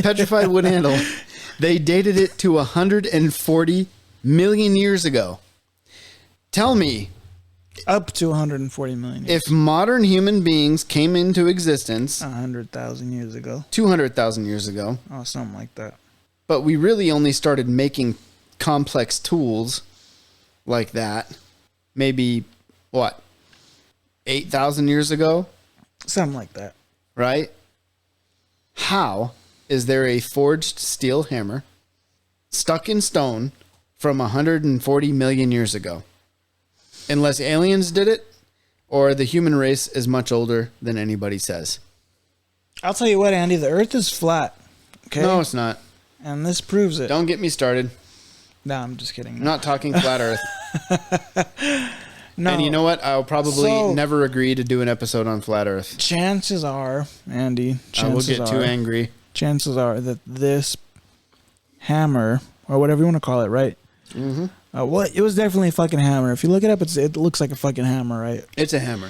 A: petrified wood handle. They dated it to 140 million years ago. Tell me,
B: up to 140 million years.
A: If modern human beings came into existence
B: 100,000 years ago,
A: 200,000 years ago,
B: something like that,
A: but we really only started making complex tools like that maybe 8,000 years ago,
B: something like that,
A: right? How is there a forged steel hammer stuck in stone from 140 million years ago? Unless aliens did it, or the human race is much older than anybody says.
B: I'll tell you what, Andy, the earth is flat. Okay?
A: No, it's not.
B: And this proves it.
A: Don't get me started.
B: No, I'm just kidding.
A: I'm not talking flat earth.
B: No.
A: And you know what? I'll probably never agree to do an episode on flat earth.
B: Chances are, Andy,
A: I will get too angry.
B: Chances are that this hammer, or whatever you want to call it, right?
A: Mm-hmm.
B: Well, it was definitely a fucking hammer. If you look it up, it looks like a fucking hammer, right?
A: It's a hammer.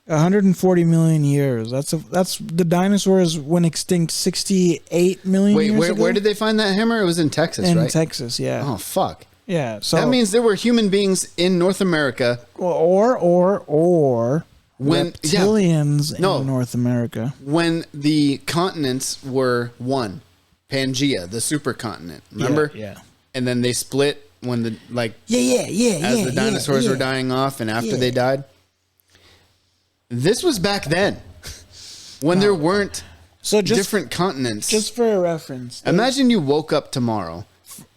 B: 140 million years. That's the dinosaurs went extinct 68 million years ago.
A: Where did they find that hammer? It was in Texas, right?
B: In Texas, yeah.
A: Oh, fuck.
B: Yeah, so
A: that means there were human beings in North America.
B: Or reptilians in North America.
A: When the continents were one. Pangea, the supercontinent. Remember?
B: Yeah.
A: And then they split when the as the dinosaurs were dying off and after they died. This was back then. When there weren't different continents.
B: Just for a reference.
A: Imagine you woke up tomorrow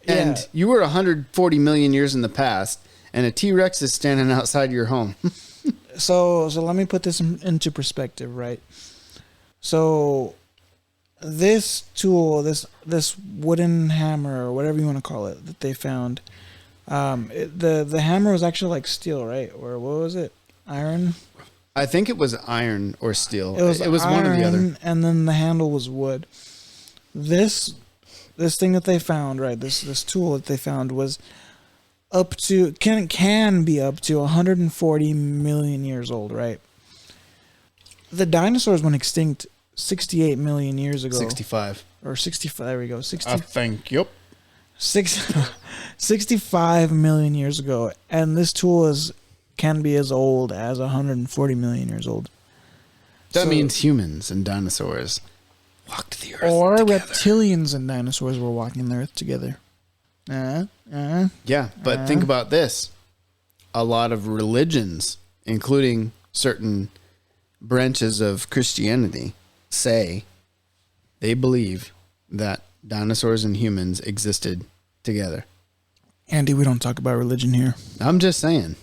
A: and you were 140 million years in the past and a T-Rex is standing outside your home.
B: So let me put this into perspective, right? So this tool, this wooden hammer or whatever you want to call it that they found, the hammer was actually like steel, right? Or what was it? Iron?
A: I think it was iron or steel.
B: It was
A: one or the other.
B: And then the handle was wood. This thing that they found, right? This tool that they found was up to can be up to 140 million years old, right? The dinosaurs went extinct 68 million years ago.
A: 65.
B: Or 65, there we go. 60,
A: I think, yep.
B: 65 million years ago. And this tool can be as old as 140 million years old.
A: That means humans and dinosaurs walked the earth
B: or
A: together.
B: Reptilians and dinosaurs were walking the earth together.
A: Yeah, but think about this. A lot of religions, including certain branches of Christianity, say they believe that dinosaurs and humans existed together.
B: Andy, we don't talk about religion here.
A: I'm just saying.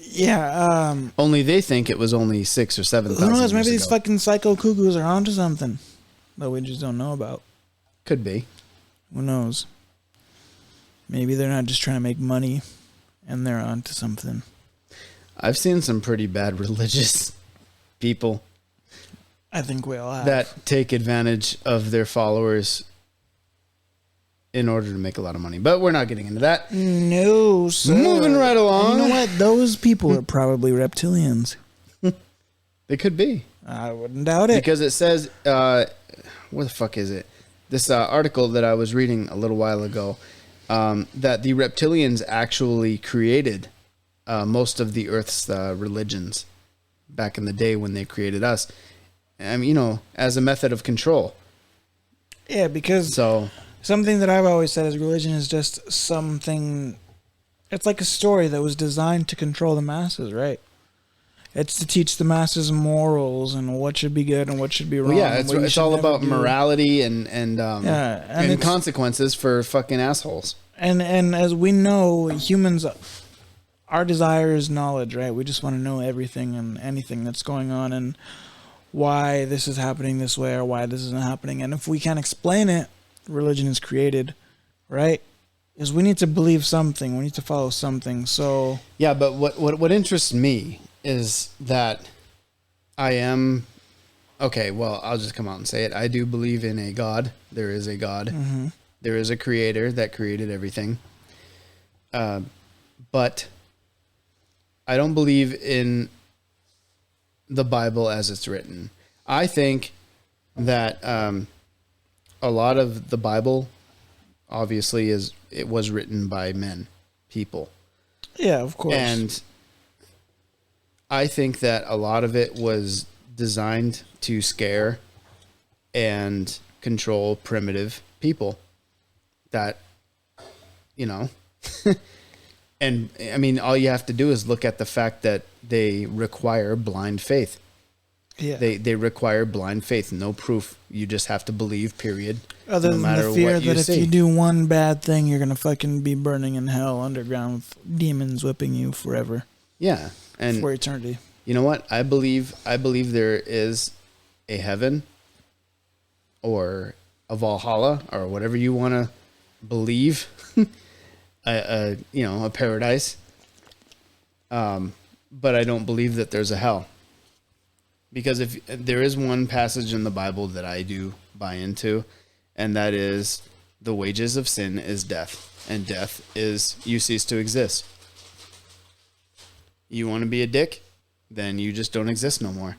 B: Yeah.
A: Only they think it was only 6,000 or 7,000
B: Who knows?
A: years
B: Maybe
A: ago.
B: these fucking psycho cuckoos are onto something that we just don't know about.
A: Could be.
B: Who knows? Maybe they're not just trying to make money and they're onto something.
A: I've seen some pretty bad religious people.
B: I think we all have.
A: that take advantage of their followers in order to make a lot of money. But we're not getting into that.
B: No, sir.
A: Moving right along.
B: And you know what? Those people are probably reptilians.
A: They could be.
B: I wouldn't doubt it.
A: Because it says, where the fuck is it? This article that I was reading a little while ago, that the reptilians actually created most of the Earth's religions back in the day when they created us. You know, as a method of control.
B: Yeah, because something that I've always said is religion is just something. It's like a story that was designed to control the masses, right? It's to teach the masses morals and what should be good and what should be wrong.
A: Well, yeah, it's all about morality and consequences for fucking assholes.
B: And as we know, humans, our desire is knowledge, right? We just want to know everything and anything that's going on and why this is happening this way or why this isn't happening. And if we can't explain it, religion is created, right? Is we need to believe something. We need to follow something. So
A: yeah, but what interests me is that I am okay. Well, I'll just come out and say it. I do believe in a God. There is a God.
B: Mm-hmm.
A: There is a creator that created everything. But I don't believe in the Bible as it's written. I think that a lot of the Bible obviously it was written by men, people.
B: Yeah, of course.
A: And I think that a lot of it was designed to scare and control primitive people that, you know, and I mean, all you have to do is look at the fact that they require blind faith.
B: Yeah.
A: They require blind faith, no proof. You just have to believe, period.
B: Other than the fear that if you do one bad thing, you're going to fucking be burning in hell underground with demons whipping you forever.
A: Yeah. And
B: for eternity.
A: You know what? I believe there is a heaven or a Valhalla or whatever you want to believe. A paradise. But I don't believe that there's a hell. Because if there is one passage in the Bible that I do buy into, and that is the wages of sin is death, and death is you cease to exist. You want to be a dick? Then you just don't exist no more.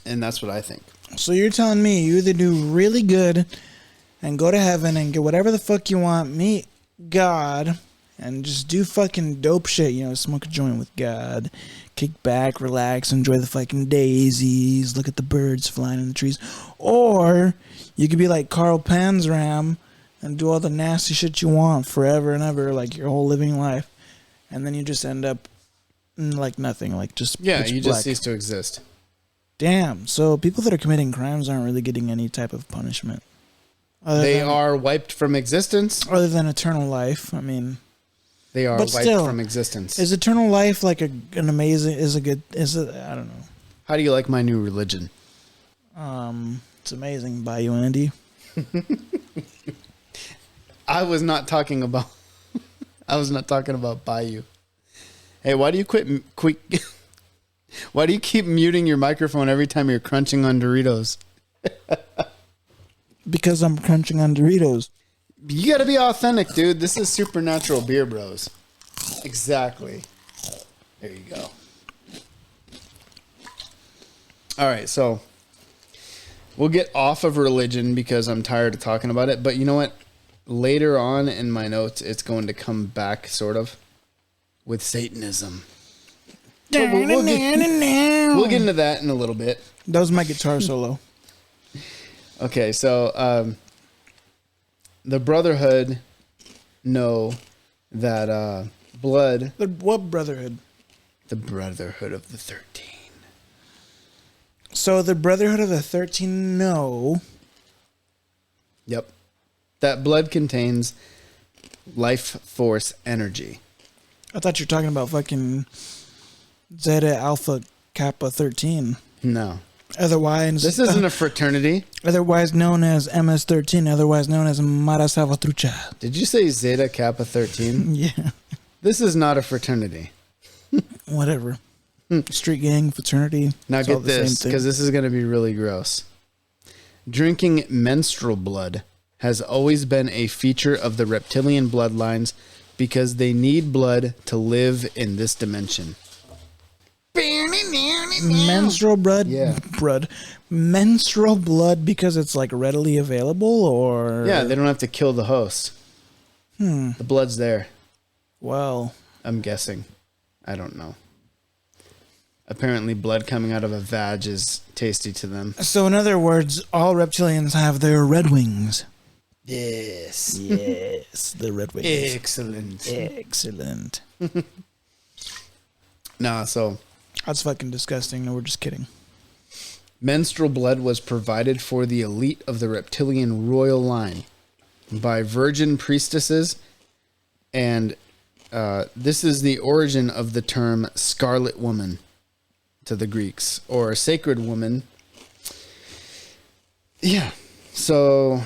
A: And that's what I think.
B: So you're telling me you either do really good and go to heaven and get whatever the fuck you want, meet God, and just do fucking dope shit, smoke a joint with God, kick back, relax, enjoy the fucking daisies, look at the birds flying in the trees. Or you could be like Carl Panzram and do all the nasty shit you want forever and ever, like your whole living life. And then you just end up like nothing, like just
A: you just cease to exist.
B: Damn. So people that are committing crimes aren't really getting any type of punishment.
A: They are wiped from existence.
B: Other than eternal life. I mean,
A: they are wiped from existence.
B: Is eternal life like an amazing? I don't know.
A: How do you like my new religion?
B: It's amazing. Bayou Andy.
A: I was not talking about Bayou. Hey, why do you why do you keep muting your microphone every time you're crunching on Doritos?
B: Because I'm crunching on Doritos.
A: You gotta be authentic, dude. This is Supernatural Beer Bros. Exactly. There you go. All right, so we'll get off of religion because I'm tired of talking about it. But you know what? Later on in my notes, it's going to come back, sort of, with Satanism. We'll get into that in a little bit.
B: That was my guitar solo.
A: Okay, so the Brotherhood know that blood...
B: What Brotherhood?
A: The Brotherhood of the 13.
B: So the Brotherhood of the 13 know...
A: Yep. That blood contains life force energy.
B: I thought you were talking about fucking Zeta Alpha Kappa 13.
A: No.
B: Otherwise...
A: This isn't a fraternity.
B: Otherwise known as MS-13, otherwise known as Mara Salvatrucha.
A: Did you say Zeta Kappa 13?
B: Yeah.
A: This is not a fraternity.
B: Whatever. Street gang, fraternity.
A: Now
B: it's all
A: get
B: the same
A: this,
B: thing.
A: because this is going to be really gross. Drinking menstrual blood has always been a feature of the reptilian bloodlines because they need blood to live in this dimension.
B: Menstrual blood,
A: Yeah.
B: menstrual blood because it's like readily available, or
A: Yeah, they don't have to kill the host. The blood's there.
B: well,
A: I'm guessing. I don't know. Apparently, blood coming out of a vag is tasty to them.
B: so in other words, all reptilians have their red wings.
A: Yes.
B: Yes, the red wings.
A: Excellent.
B: Excellent.
A: Nah, so
B: That's fucking disgusting. No, we're just kidding.
A: menstrual blood was provided for the elite of the reptilian royal line by virgin priestesses, and this is the origin of the term scarlet woman to the Greeks, or sacred woman. Yeah. So,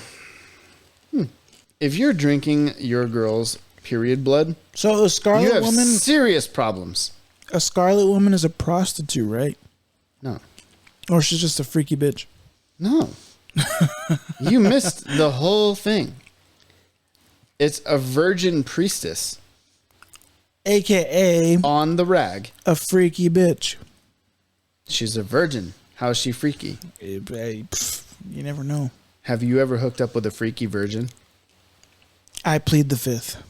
A: if you're drinking your girl's period blood,
B: So a
A: you
B: scarlet
A: have
B: woman,
A: serious problems.
B: a scarlet woman is a prostitute, right?
A: No.
B: Or she's just a freaky bitch.
A: No. You missed the whole thing. It's a virgin priestess
B: AKA
A: on the rag.
B: a freaky bitch.
A: She's a virgin. How's she freaky?
B: You never know.
A: Have you ever hooked up with a freaky virgin?
B: I plead the fifth.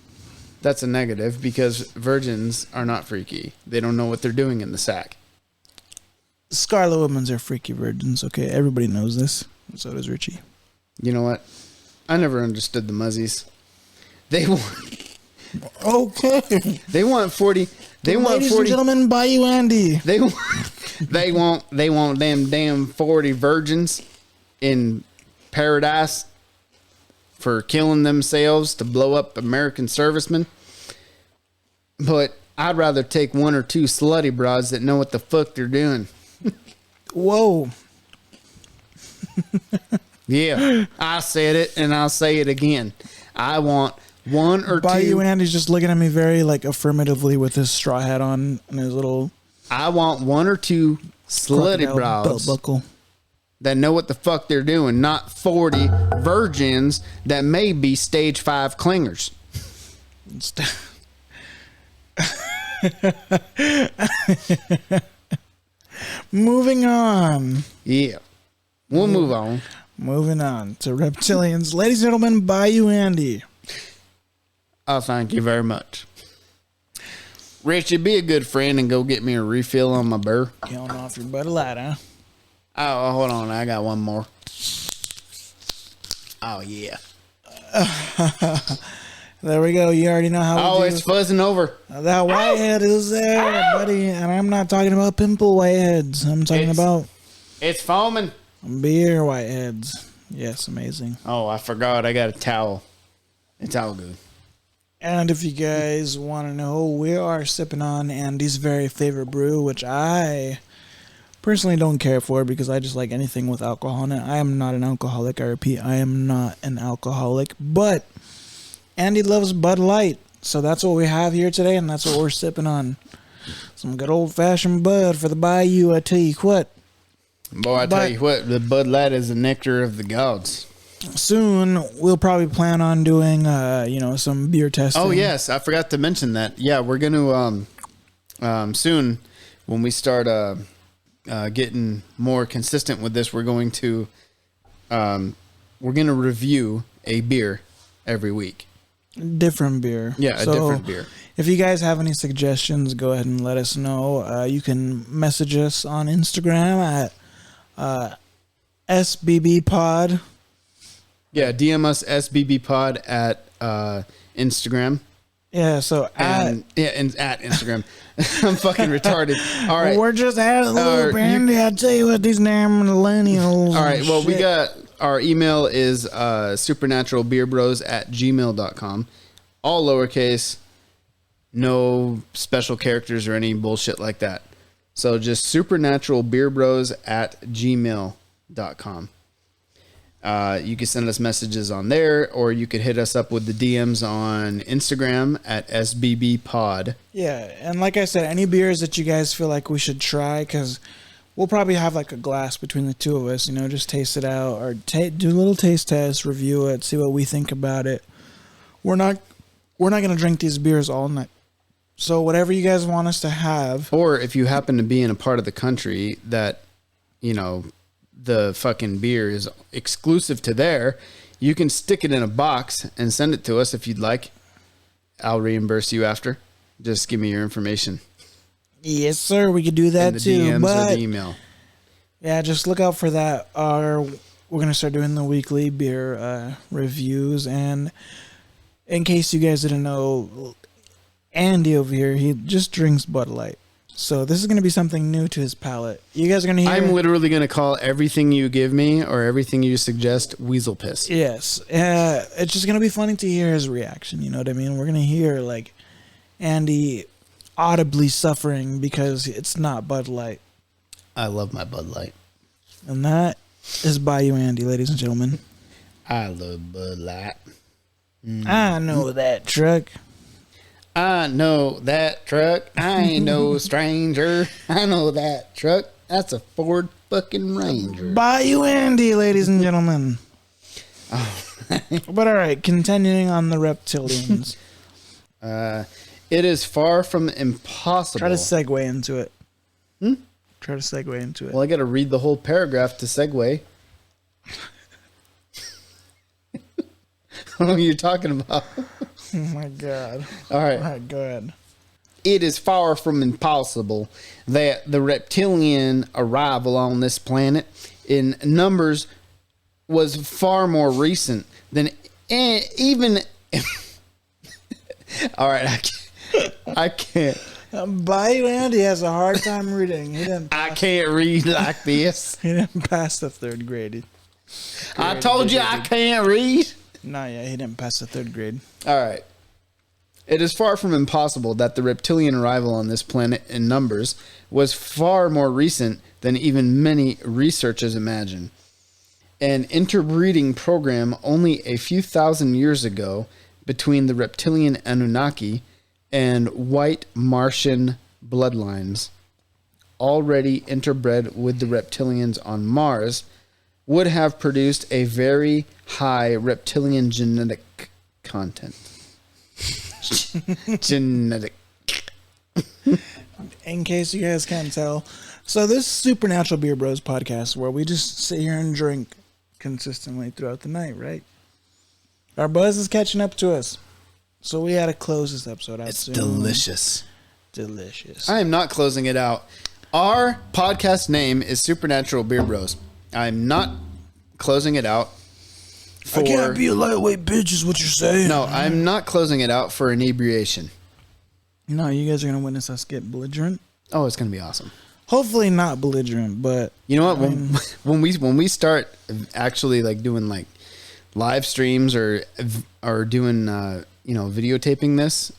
A: That's a negative because virgins are not freaky. They don't know what they're doing in the sack.
B: Scarlet women are freaky virgins, okay? Everybody knows this. So does Richie.
A: You know what? I never understood the muzzies. They want
B: Okay.
A: they want 40 they want
B: Ladies
A: 40
B: and gentlemen, Bayou Andy.
A: they want they want them damn 40 virgins in paradise for killing themselves to blow up American servicemen. But I'd rather take one or two slutty broads that know what the fuck they're doing.
B: Whoa.
A: Yeah, I said it and I'll say it again. I want one or
B: Bayou
A: two.
B: Andy's just looking at me very like affirmatively with his straw hat on and his little
A: I want one or two slutty
B: crocodile belt
A: broads
B: buckle.
A: that know what the fuck they're doing, not 40 virgins that may be stage 5 clingers.
B: Moving on.
A: Yeah. We'll move on.
B: Moving on to reptilians. Ladies and gentlemen, Bayou Andy.
A: Oh, thank you very much. Richie, be a good friend and go get me a refill on my beer.
B: Killing off your Bud Light, huh?
A: Oh, hold on. I got one more. Oh, yeah.
B: There we go. You already know how we
A: Oh,
B: do.
A: it's fuzzing over.
B: That whitehead is there, buddy. And I'm not talking about pimple whiteheads. I'm talking about
A: It's foaming.
B: beer whiteheads. Yes, amazing.
A: Oh, I forgot. I got a towel. It's all good.
B: And if you guys want to know, we are sipping on Andy's very favorite brew, which I personally don't care for because I just like anything with alcohol in it. I am not an alcoholic. I repeat, I am not an alcoholic. But Andy loves Bud Light. So that's what we have here today, and that's what we're sipping on. Some good old-fashioned Bud for the Bayou, I tell you what.
A: Boy, I tell you what, the Bud Light is the nectar of the gods.
B: Soon, we'll probably plan on doing, some beer testing.
A: Oh, yes. I forgot to mention that. Yeah, we're going to, soon, when we start getting more consistent with this, we're going to review a beer every week.
B: Different beer.
A: Yeah, a different beer.
B: If you guys have any suggestions, go ahead and let us know. You can message us on Instagram at SBBpod.
A: Yeah, DM us SBBpod at Instagram.
B: Yeah, so
A: And at Instagram. I'm fucking retarded. All right.
B: we're just at a little
A: you-
B: Andy. I tell you what, these damn millennials.
A: All right. Well, we
B: shit.
A: got our email is supernaturalbeerbros@gmail.com. All lowercase, no special characters or any bullshit like that. So just supernaturalbeerbros@gmail.com. You can send us messages on there, or you could hit us up with the DMs on Instagram at SBB Pod.
B: Yeah, and like I said, any beers that you guys feel like we should try, because we'll probably have like a glass between the two of us, just taste it out, or do a little taste test, review it, see what we think about it. We're not going to drink these beers all night. So whatever you guys want us to have.
A: Or if you happen to be in a part of the country that, the fucking beer is exclusive to there, you can stick it in a box and send it to us if you'd like. I'll reimburse you after. Just give me your information.
B: Yes, sir. We could do that too.
A: DMs
B: but
A: or the email.
B: Yeah, just look out for that. We're going to start doing the weekly beer reviews. And in case you guys didn't know, Andy over here, he just drinks Bud Light. So this is going to be something new to his palate. You guys are going to hear...
A: I'm literally going to call everything you give me or everything you suggest weasel piss.
B: Yes. It's just going to be funny to hear his reaction. You know what I mean? We're going to hear, like, Andy audibly suffering because it's not Bud Light.
A: I love my Bud Light.
B: And that is Bayou Andy, ladies and gentlemen.
A: I love Bud Light.
B: I know that truck.
A: I know that truck. I ain't no stranger. I know that truck. That's a Ford fucking Ranger.
B: Bayou Andy, ladies and gentlemen.
A: Oh.
B: But all right, continuing on the reptilians.
A: It is far from impossible.
B: Try to segue into it. Try to segue into it.
A: Well, I got to read the whole paragraph to segue. What are you talking about?
B: Oh my God.
A: All right.
B: Go ahead.
A: It is far from impossible that the reptilian arrival on this planet in numbers was far more recent than even... All right, I can't.
B: Bayou Andy has a hard time reading.
A: I can't read like this.
B: He didn't pass the third grade.
A: I told you I can't read.
B: No, yeah, he didn't pass the third grade.
A: All right. It is far from impossible that the reptilian arrival on this planet in numbers was far more recent than even many researchers imagine. An interbreeding program only a few thousand years ago between the reptilian Anunnaki and white Martian bloodlines, already interbred with the reptilians on Mars, would have produced a very high reptilian genetic content. Genetic.
B: In case you guys can't tell. So this is Supernatural Beer Bros podcast where we just sit here and drink consistently throughout the night, right? Our buzz is catching up to us. So we had to close this episode out soon.
A: Delicious.
B: Delicious.
A: I am not closing it out. Our podcast name is Supernatural Beer Bros. I'm not closing it out.
B: I can't be a lightweight bitch is what you're saying.
A: No, I'm not closing it out for inebriation.
B: No, you guys are going to witness us get belligerent.
A: Oh, it's going to be awesome.
B: Hopefully not belligerent, but...
A: You know what? When we start actually like doing like live streams or doing, videotaping this,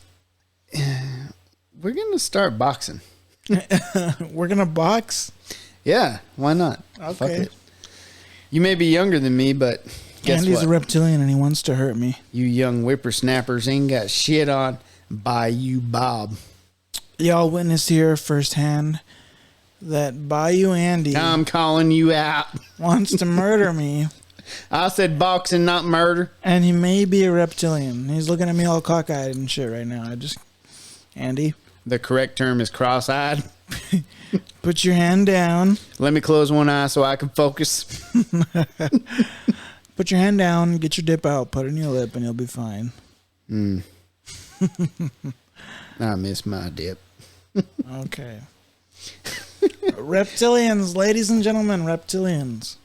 A: we're going to start boxing.
B: We're going to box?
A: Yeah, why not?
B: Okay.
A: Fuck it. You may be younger than me, but guess
B: Andy's
A: what?
B: a reptilian and he wants to hurt me.
A: You young whippersnappers ain't got shit on Bayou Bob.
B: Y'all witnessed here firsthand that Bayou Andy
A: I'm calling you out.
B: wants to murder me.
A: I said boxing, not murder.
B: And he may be a reptilian. He's looking at me all cockeyed and shit right now. Andy.
A: The correct term is cross-eyed.
B: Put your hand down.
A: Let me close one eye so I can focus.
B: Put your hand down, get your dip out, put it in your lip, and you'll be fine.
A: I miss my dip.
B: Okay. Reptilians, ladies and gentlemen, reptilians.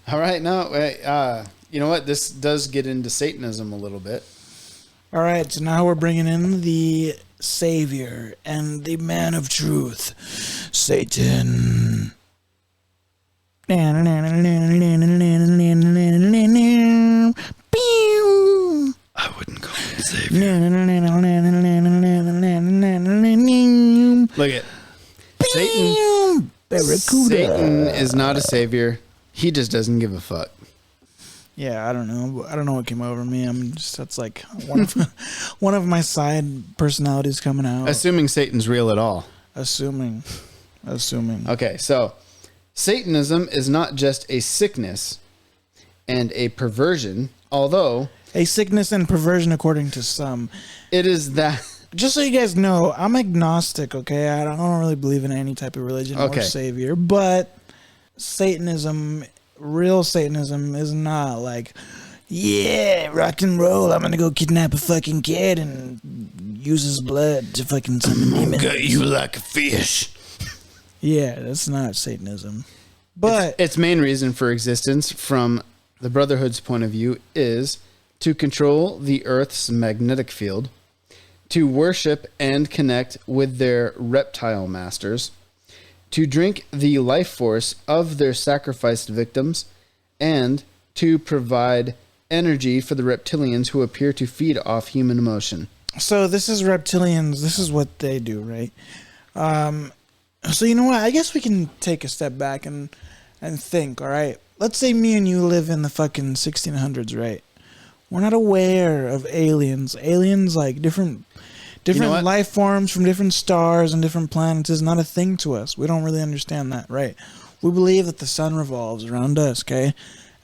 A: All right, you know what? This does get into Satanism a little bit.
B: All right, so now we're bringing in the Savior and the Man of Truth, Satan. I
A: wouldn't call him Savior. Look at Satan.
B: Barracuda.
A: Satan is not a savior. He just doesn't give a fuck.
B: Yeah, I don't know. I don't know what came over me. That's like one of my side personalities coming out.
A: Assuming Satan's real at all.
B: Assuming.
A: Okay, so Satanism is not just a sickness and a perversion, although
B: a sickness and perversion according to some.
A: It is that.
B: Just so you guys know, I'm agnostic, okay? I don't really believe in any type of religion or savior, but Satanism, real Satanism, is not like, yeah, rock and roll, I'm gonna go kidnap a fucking kid and use his blood to fucking summon demons.
A: Got you like a fish.
B: Yeah, that's not Satanism. But
A: its main reason for existence from the Brotherhood's point of view is to control the Earth's magnetic field, to worship and connect with their reptile masters, to drink the life force of their sacrificed victims, and to provide energy for the reptilians who appear to feed off human emotion.
B: So this is reptilians. This is what they do, right? So you know what? I guess we can take a step back and think, all right? Let's say me and you live in the fucking 1600s, right? We're not aware of aliens. Aliens, like different life forms from different stars and different planets, is not a thing to us. We don't really understand that, right? We believe that the sun revolves around us, okay?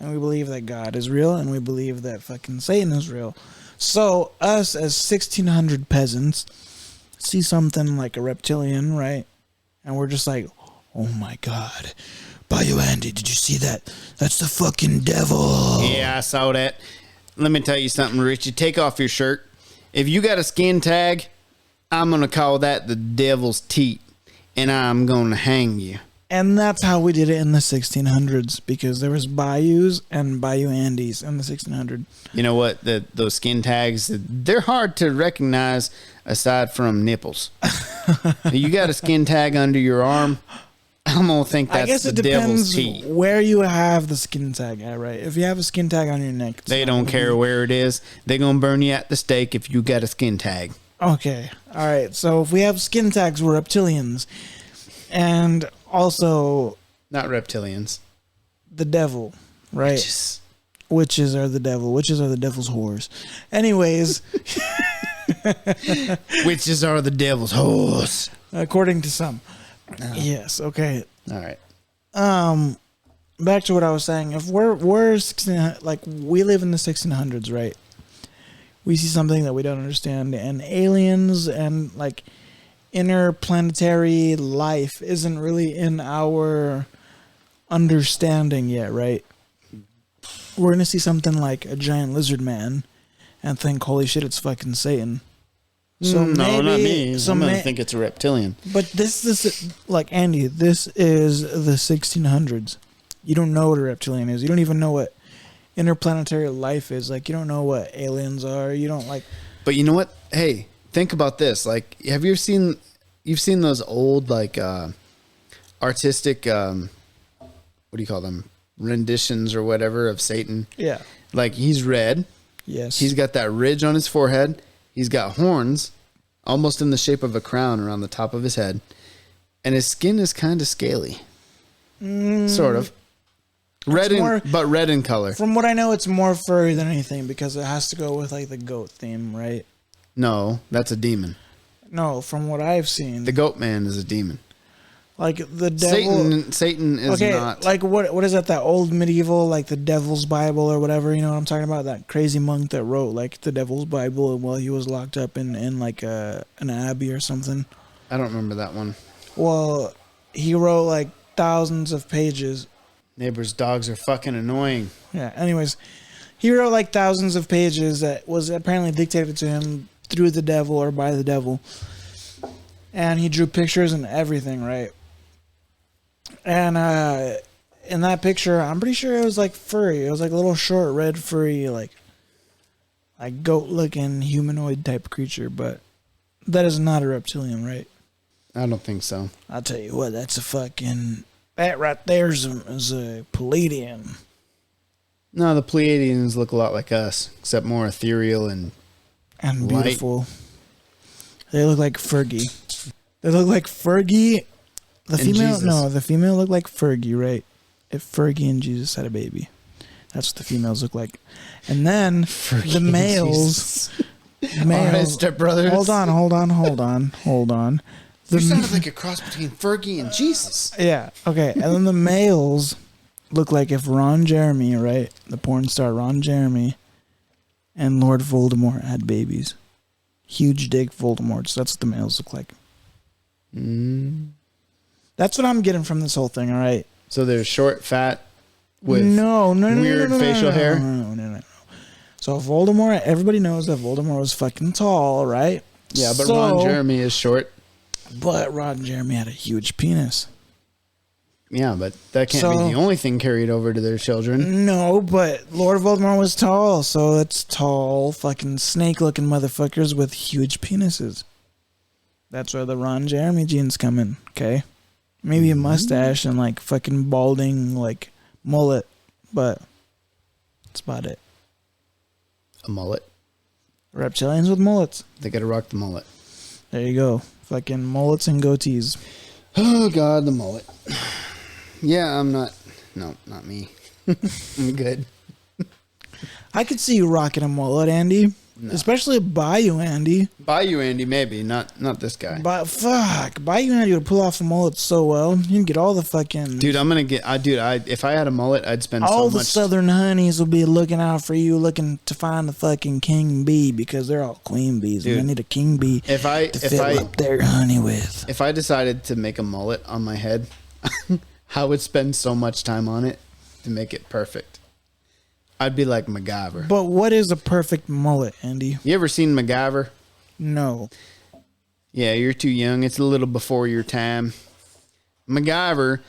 B: And we believe that God is real, and we believe that fucking Satan is real. So us as 1600 peasants see something like a reptilian, right? And we're just like, oh my God. Bayou Andy, did you see that? That's the fucking devil.
A: Yeah, I saw that. Let me tell you something, Richie. Take off your shirt. If you got a skin tag, I'm going to call that the devil's teat, and I'm going to hang you.
B: And that's how we did it in the 1600s, because there was bayous and Bayou Andys in the 1600s.
A: You know what? Those skin tags, they're hard to recognize aside from nipples. You got a skin tag under your arm, I'm going to think that's the devil's teat.
B: Where you have the skin tag at, right? If you have a skin tag on your neck,
A: they don't care where it is. They're going to burn you at the stake if you got a skin tag.
B: Okay. All right. So if we have skin tags, we're reptilians. And also...
A: Not reptilians.
B: The devil, right? Witches are the devil. Witches are the devil's whores. Anyways...
A: Witches are the devil's whores.
B: According to some. Yes. Okay.
A: All right.
B: Back to what I was saying. If we're 16, like we live in the 1600s, right? We see something that we don't understand, and aliens and like interplanetary life isn't really in our understanding yet, right? We're gonna see something like a giant lizard man, and think, "Holy shit, it's fucking Satan." So
A: no,
B: maybe,
A: not me. I'm going to think it's a reptilian.
B: But this is, like, Andy, this is the 1600s. You don't know what a reptilian is. You don't even know what interplanetary life is. Like, you don't know what aliens are. You don't, like...
A: But you know what? Hey, think about this. Like, have you seen... You've seen those old, like, artistic... what do you call them? Renditions or whatever of Satan?
B: Yeah.
A: Like, he's red.
B: Yes.
A: He's got that ridge on his forehead. He's got horns, almost in the shape of a crown around the top of his head. And his skin is kind of scaly. Sort of. Red in color.
B: From what I know, it's more furry than anything because it has to go with, like, the goat theme, right?
A: No, that's a demon.
B: No, from what I've seen.
A: The goat man is a demon.
B: Like, the devil...
A: Satan is not...
B: like, what is that old medieval, like, the Devil's Bible or whatever, you know what I'm talking about? That crazy monk that wrote, like, the Devil's Bible while he was locked up in like, an abbey or something.
A: I don't remember that one.
B: Well, he wrote, like, thousands of pages.
A: Neighbors' dogs are fucking annoying.
B: Yeah, anyways, he wrote, like, thousands of pages that was apparently dictated to him through the devil or by the devil. And he drew pictures and everything, right? And in that picture, I'm pretty sure it was like furry. It was like a little short, red, furry, like goat-looking humanoid type creature. But that is not a reptilian, right?
A: I don't think so.
B: I'll tell you what, that right there is a Palladian.
A: No, the Pleiadians look a lot like us, except more ethereal and
B: beautiful.
A: Light.
B: They look like Fergie. They look like Fergie. The female looked like Fergie, right? If Fergie and Jesus had a baby. That's what the females look like. And then the males.
A: All right, stepbrothers.
B: Hold on.
A: You sounded like a cross between Fergie and Jesus.
B: Yeah. Okay. And then the males look like if Ron Jeremy, right, the porn star Ron Jeremy, and Lord Voldemort had babies. Huge dick Voldemorts. That's what the males look like. That's what I'm getting from this whole thing. All right.
A: So they're short, fat, with
B: weird
A: facial hair.
B: No. So Voldemort, everybody knows that Voldemort was fucking tall, right?
A: Yeah, but Ron Jeremy is short.
B: But Ron Jeremy had a huge penis.
A: Yeah, but that can't be the only thing carried over to their children.
B: No, but Lord Voldemort was tall, so it's tall, fucking snake-looking motherfuckers with huge penises. That's where the Ron Jeremy genes come in, okay? Maybe a mustache and, like, fucking balding, like, mullet, but that's about it.
A: A mullet?
B: Reptilians with mullets.
A: They gotta rock the mullet.
B: There you go. Fucking mullets and goatees.
A: Oh, God, the mullet. Yeah, I'm not... No, not me. I'm good.
B: I could see you rocking a mullet, Andy.
A: No.
B: Especially Bayou Andy.
A: Bayou Andy, maybe. Not this guy.
B: But fuck, Bayou Andy would pull off a mullet so well. You'd get all the fucking...
A: Dude, I'm gonna get... if I had a mullet, I'd spend
B: all
A: so
B: the
A: much...
B: southern honeys will be looking out for you, looking to find the fucking king bee, because they're all queen bees.
A: Dude,
B: and they need a king bee to fill up their honey with.
A: If I decided to make a mullet on my head, I would spend so much time on it to make it perfect. I'd be like MacGyver.
B: But what is a perfect mullet, Andy?
A: You ever seen MacGyver?
B: No.
A: Yeah, you're too young. It's a little before your time. MacGyver.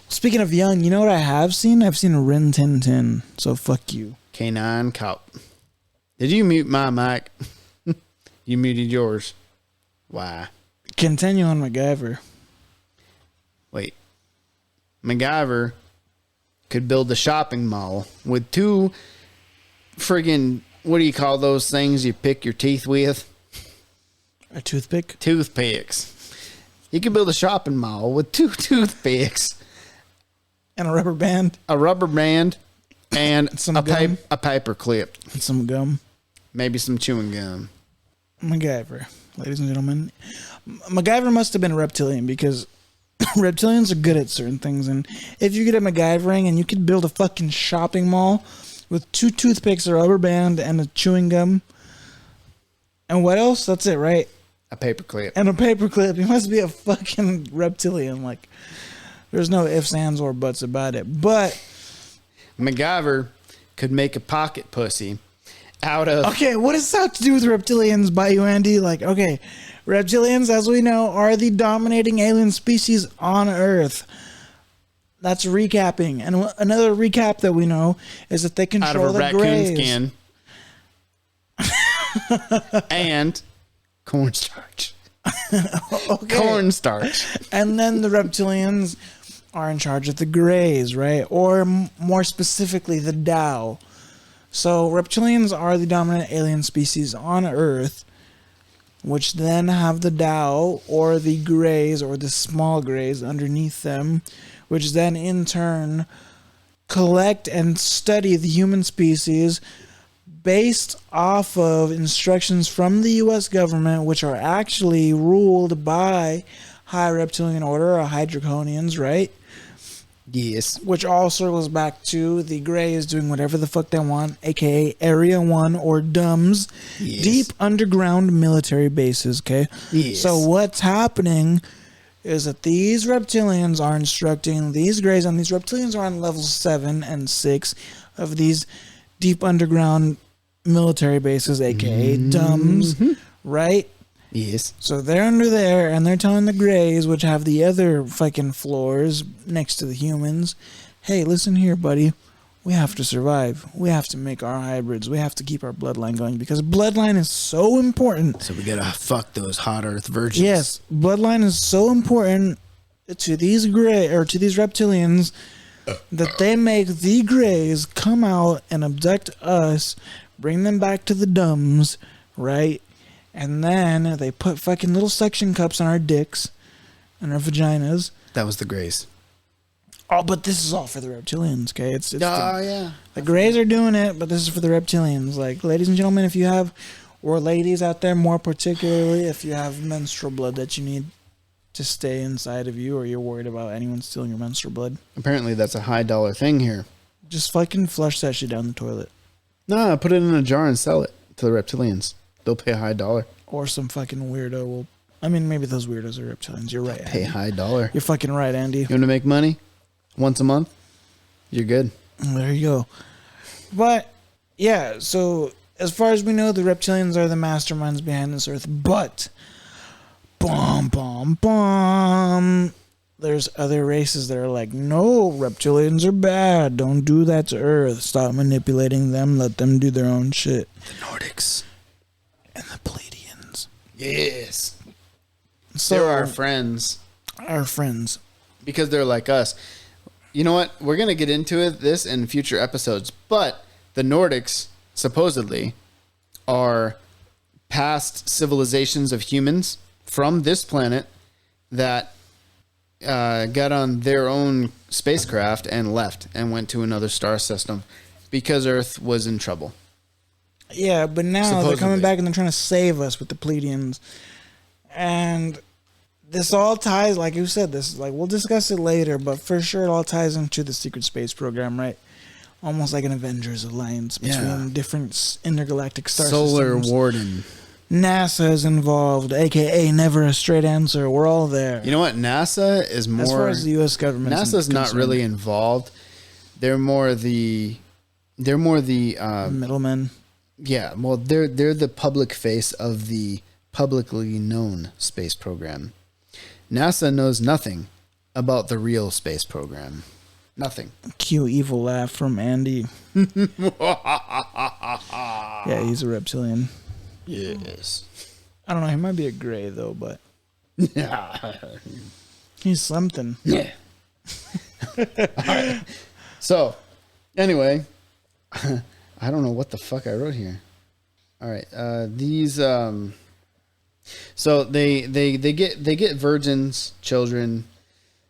B: Speaking of young, you know what I have seen? I've seen a Rin Tin Tin, so fuck you.
A: Canine Cop. Did you mute my mic? You muted yours. Why?
B: Continue on MacGyver.
A: Wait. MacGyver could build a shopping mall with two friggin', what do you call those things you pick your teeth with?
B: A toothpick?
A: Toothpicks. You could build a shopping mall with two toothpicks.
B: And a rubber band?
A: A rubber band and
B: some gum?
A: a paper clip.
B: And some gum?
A: Maybe some chewing gum.
B: MacGyver, ladies and gentlemen. MacGyver must have been a reptilian because... reptilians are good at certain things, and if you get a MacGyvering and you could build a fucking shopping mall with two toothpicks, a rubber band, and a chewing gum, and what else? That's it, right?
A: A paperclip.
B: And a paperclip. You must be a fucking reptilian. Like, there's no ifs, ands, or buts about it. But
A: MacGyver could make a pocket pussy out of...
B: Okay, what does that have to do with reptilians, Bayou Andy? Like, okay... Reptilians, as we know, are the dominating alien species on Earth. That's recapping. And another recap that we know is that they control the greys.
A: Out of a raccoon skin. And cornstarch. Okay. Cornstarch.
B: And then the reptilians are in charge of the greys, right? Or more specifically, the Tao. So reptilians are the dominant alien species on Earth, which then have the Tao or the greys or the small greys underneath them, which then in turn collect and study the human species based off of instructions from the U.S. government, which are actually ruled by High Reptilian Order or High Draconians, right?
A: Yes.
B: Which all circles back to the Greys doing whatever the fuck they want, aka Area 1 or DUMS,
A: yes.
B: Deep underground military bases, okay?
A: Yes.
B: So what's happening is that these reptilians are instructing these Greys, and these reptilians are on level 7 and 6 of these deep underground military bases, aka DUMS, right?
A: Yes.
B: So they're under there, and they're telling the Greys, which have the other fucking floors next to the humans, hey, listen here, buddy. We have to survive. We have to make our hybrids. We have to keep our bloodline going, because bloodline is so important.
A: So we gotta fuck those hot earth virgins.
B: Yes, bloodline is so important to these to these reptilians that they make the Greys come out and abduct us, bring them back to the DUMS, right? And then they put fucking little suction cups on our dicks and our vaginas.
A: That was the Greys.
B: Oh, but this is all for the reptilians, okay? It's
A: yeah.
B: the Greys are doing it, but this is for the reptilians. Like, ladies and gentlemen, if you have, or ladies out there more particularly, if you have menstrual blood that you need to stay inside of you, or you're worried about anyone stealing your menstrual blood,
A: Apparently that's a high dollar thing here.
B: just fucking flush that shit down the toilet.
A: No, put it in a jar and sell it to the reptilians. They'll pay a high dollar.
B: Or some fucking weirdo will... I mean, maybe those weirdos are reptilians. You're right,
A: Pay
B: Andy.
A: high dollar.
B: You're fucking right, Andy.
A: You want to make money once a month? You're good.
B: There you go. But, yeah, so as far as we know, the reptilians are the masterminds behind this earth. But, there's other races that are like, no, reptilians are bad. Don't do that to Earth. Stop manipulating them. Let them do their own shit.
A: The Nordics.
B: And the Pleiadians.
A: Yes.
B: So,
A: They're our friends.
B: Our friends.
A: Because they're like us. You know what? We're going to get into this in future episodes. But the Nordics, supposedly, are past civilizations of humans from this planet that got on their own spacecraft and left and went to another star system because Earth was in trouble.
B: Yeah, but now
A: Supposedly.
B: they're coming back and they're trying to save us with the Pleiadians. And this all ties, like you said, this like we'll discuss it later, but for sure it all ties into the secret space program, right? Almost like an Avengers alliance between different intergalactic star
A: Solar
B: systems.
A: Warden.
B: NASA is involved, aka never a straight answer. We're all there.
A: You know what? NASA is more...
B: As far as the U.S. government
A: NASA's not really involved. They're more the
B: middlemen.
A: yeah, well, they're the public face of the publicly known space program. NASA knows nothing about the real space program. Nothing.
B: Cue evil laugh from Andy. Yeah, he's a reptilian.
A: Yes.
B: I don't know. He might be a gray though, but he's something.
A: Yeah. Right. So, anyway, I don't know what the fuck I wrote here. All right, these so they get virgins, children,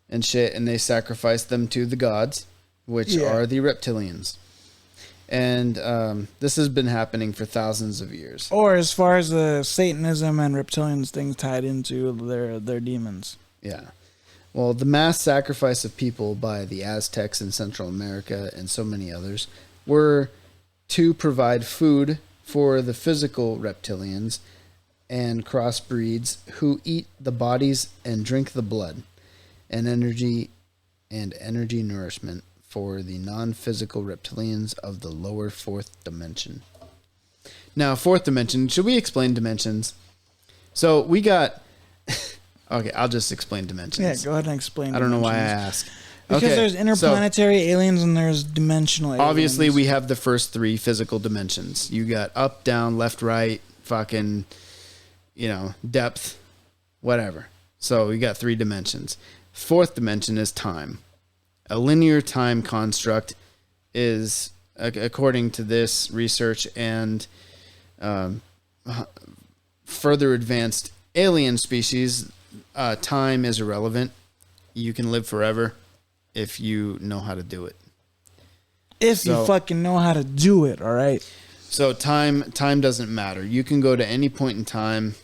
A: and shit, and they sacrifice them to the gods, which are the reptilians. And this has been happening for thousands of years.
B: Or as far as the Satanism and reptilians thing tied into their demons.
A: Yeah. Well, the mass sacrifice of people by the Aztecs in Central America and so many others were to provide food for the physical reptilians and crossbreeds who eat the bodies and drink the blood and energy nourishment for the non-physical reptilians of the lower fourth dimension. Now, fourth dimension, should we explain dimensions? So we got... Okay, I'll just explain dimensions.
B: Yeah, go ahead and explain.
A: I don't know why I ask.
B: Because there's interplanetary aliens and there's dimensional aliens.
A: Obviously, we have the first three physical dimensions. You got up, down, left, right, fucking, depth, whatever. So we got three dimensions. Fourth dimension is time. A linear time construct is, according to this research and further advanced alien species, time is irrelevant. You can live forever if you know how to do it.
B: If you fucking know how to do it, all right?
A: So time doesn't matter. You can go to any point in time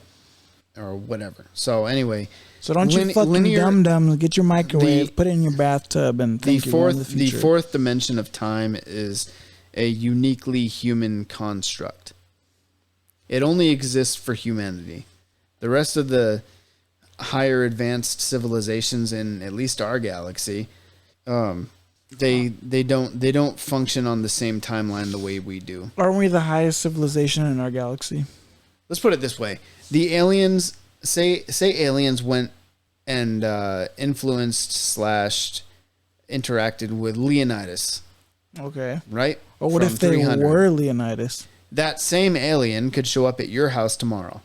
A: or whatever. So anyway...
B: So don't you fucking dum-dums get your microwave, put it in your bathtub, and think you're in the future.
A: The fourth dimension of time is a uniquely human construct. It only exists for humanity. The rest of the higher advanced civilizations in at least our galaxy, they don't function on the same timeline the way we do.
B: Aren't we the highest civilization in our galaxy?
A: Let's put it this way: the aliens. Say aliens went and influenced / interacted with Leonidas.
B: Okay.
A: Right?
B: Or what if they were Leonidas?
A: That same alien could show up at your house tomorrow.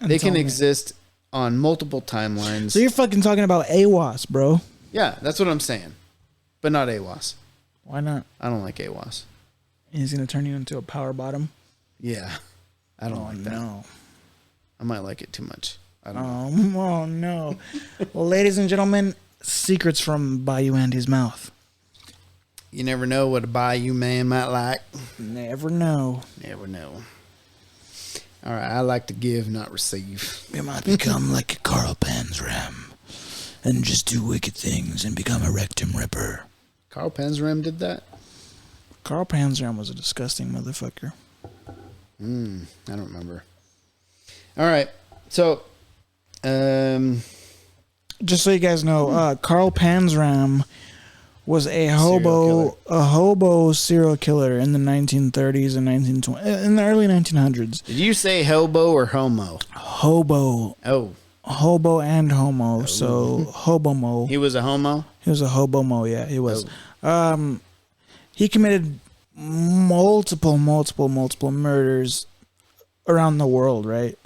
A: They can exist on multiple timelines.
B: So you're fucking talking about AWAS, bro.
A: Yeah, that's what I'm saying. But not AWAS.
B: Why not?
A: I don't like AWAS.
B: He's going to turn you into a power bottom?
A: Yeah. I don't like that.
B: No.
A: I might like it too much. I don't know.
B: Oh, no. Well, ladies and gentlemen, secrets from Bayou Andy's mouth.
A: You never know what a bayou man might like.
B: Never know.
A: Never know. All right, I like to give, not receive.
B: You might become like a Carl Panzram and just do wicked things and become a rectum ripper.
A: Carl Panzram did that?
B: Carl Panzram was a disgusting motherfucker.
A: I don't remember. All right, so,
B: just so you guys know, Carl Panzram was a hobo serial killer in the 1930s and 1920s, in the early 1900s.
A: Did you say hobo or homo?
B: Hobo.
A: Oh.
B: Hobo and homo, so hobomo.
A: He was a homo?
B: He was a hobomo, yeah, he was. He committed multiple murders around the world, right?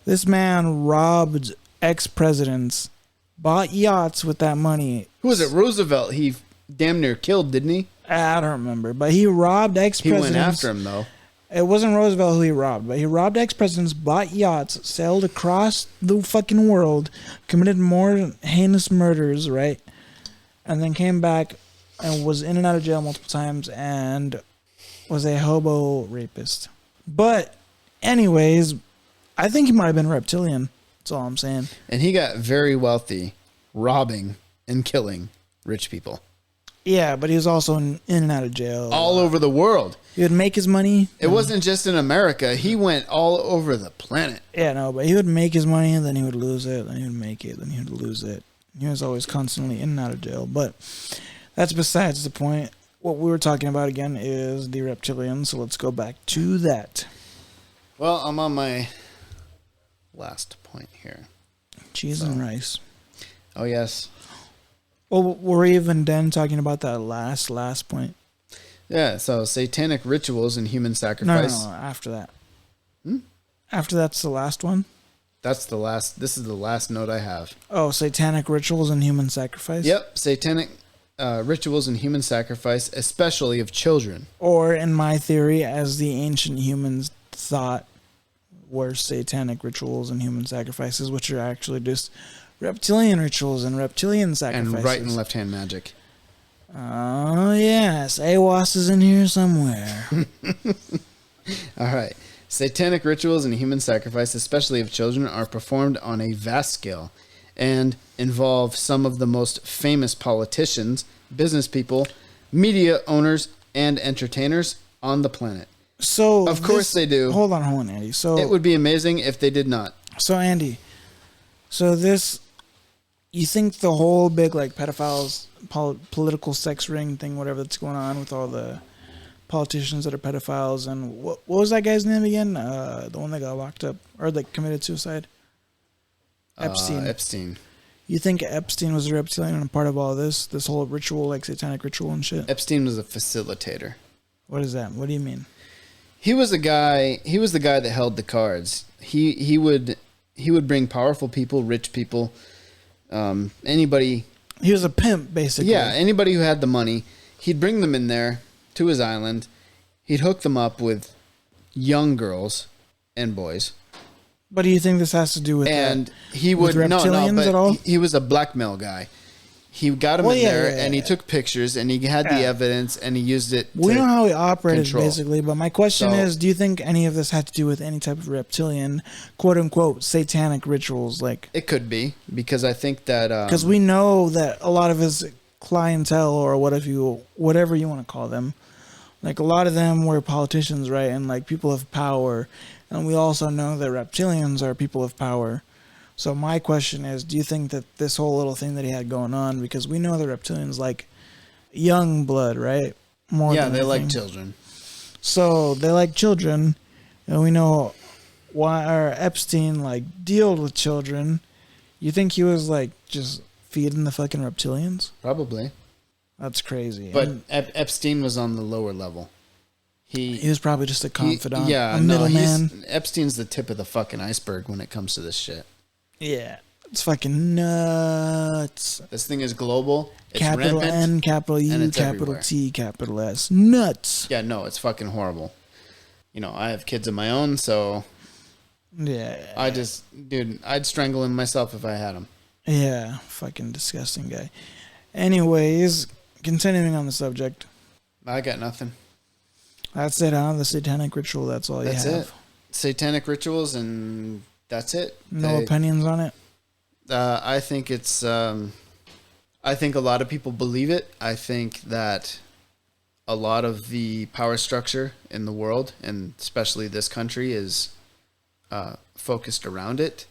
B: This man robbed ex-presidents, bought yachts with that money.
A: Who was it? Roosevelt. He damn near killed, didn't he?
B: I don't remember, but he robbed ex-presidents.
A: He went after him, though.
B: It wasn't Roosevelt who he robbed, but he robbed ex-presidents, bought yachts, sailed across the fucking world, committed more heinous murders, right? And then came back and was in and out of jail multiple times and was a hobo rapist. But anyways, I think he might have been reptilian. That's all I'm saying.
A: And he got very wealthy robbing and killing rich people.
B: Yeah, but he was also in and out of jail.
A: All over the world.
B: He would make his money.
A: It wasn't just in America. He went all over the planet.
B: Yeah, no, but he would make his money, and then he would lose it, then he would make it, then he would lose it. He was always constantly in and out of jail. But that's besides the point. What we were talking about again is the reptilians, so let's go back to that.
A: Well, I'm on my last point here.
B: Cheese and rice.
A: Oh, yes.
B: Well, we're even then talking about that last point.
A: Yeah, so satanic rituals and human sacrifice.
B: No, after that. After that's the last one?
A: This is the last note I have.
B: Oh, satanic rituals and human sacrifice?
A: Yep, satanic rituals and human sacrifice, especially of children.
B: Or, in my theory, as the ancient humans thought were satanic rituals and human sacrifices, which are actually just reptilian rituals and reptilian sacrifices.
A: And right and left hand magic.
B: Oh, yes. AWAS is in here somewhere.
A: All right. Satanic rituals and human sacrifice, especially of children, are performed on a vast scale and involve some of the most famous politicians, business people, media owners, and entertainers on the planet.
B: So,
A: of course they do.
B: Hold on, Andy. So
A: it would be amazing if they did not.
B: So, Andy, you think the whole big like pedophiles, political sex ring thing, whatever that's going on with all the politicians that are pedophiles, and what was that guy's name again? The one that got locked up or that committed suicide?
A: Epstein.
B: You think Epstein was a reptilian and a part of all this whole ritual, like satanic ritual and shit?
A: Epstein was a facilitator.
B: What is that? What do you mean?
A: He was the guy that held the cards. He would bring powerful people, rich people, anybody.
B: He was a pimp, basically.
A: Yeah, anybody who had the money, he'd bring them in there to his island. He'd hook them up with young girls and boys.
B: But do you think this has to do with
A: he would
B: reptilians at all?
A: He was a blackmail guy. He got him and he took pictures and he had the evidence and he used it.
B: We know how he operated
A: control.
B: Basically, but my question is, do you think any of this had to do with any type of reptilian, quote unquote, satanic rituals? Like
A: it could be, because I think that
B: because we know that a lot of his clientele or whatever you want to call them, like a lot of them were politicians, right? And like people of power, and we also know that reptilians are people of power. So my question is, do you think that this whole little thing that he had going on, because we know the reptilians like young blood, right? More than
A: they
B: anything.
A: like children.
B: So they like children, and we know why Epstein like dealt with children. You think he was like just feeding the fucking reptilians?
A: Probably.
B: That's crazy.
A: But Epstein was on the lower level. He
B: was probably just a confidant,
A: a
B: middleman.
A: Epstein's the tip of the fucking iceberg when it comes to this shit.
B: Yeah, it's fucking nuts.
A: This thing is global. It's
B: capital
A: rampant,
B: N, capital U, capital
A: everywhere.
B: T, capital S. Nuts.
A: Yeah, no, it's fucking horrible. You know, I have kids of my own, so
B: yeah.
A: I'd strangle him myself if I had them.
B: Yeah, fucking disgusting guy. Anyways, continuing on the subject.
A: I got nothing.
B: That's it, huh? The satanic ritual, that's all
A: That's
B: you have.
A: it. Satanic rituals, and that's it.
B: No opinions on it?
A: I think it's. I think a lot of people believe it. I think that a lot of the power structure in the world, and especially this country, is focused around it.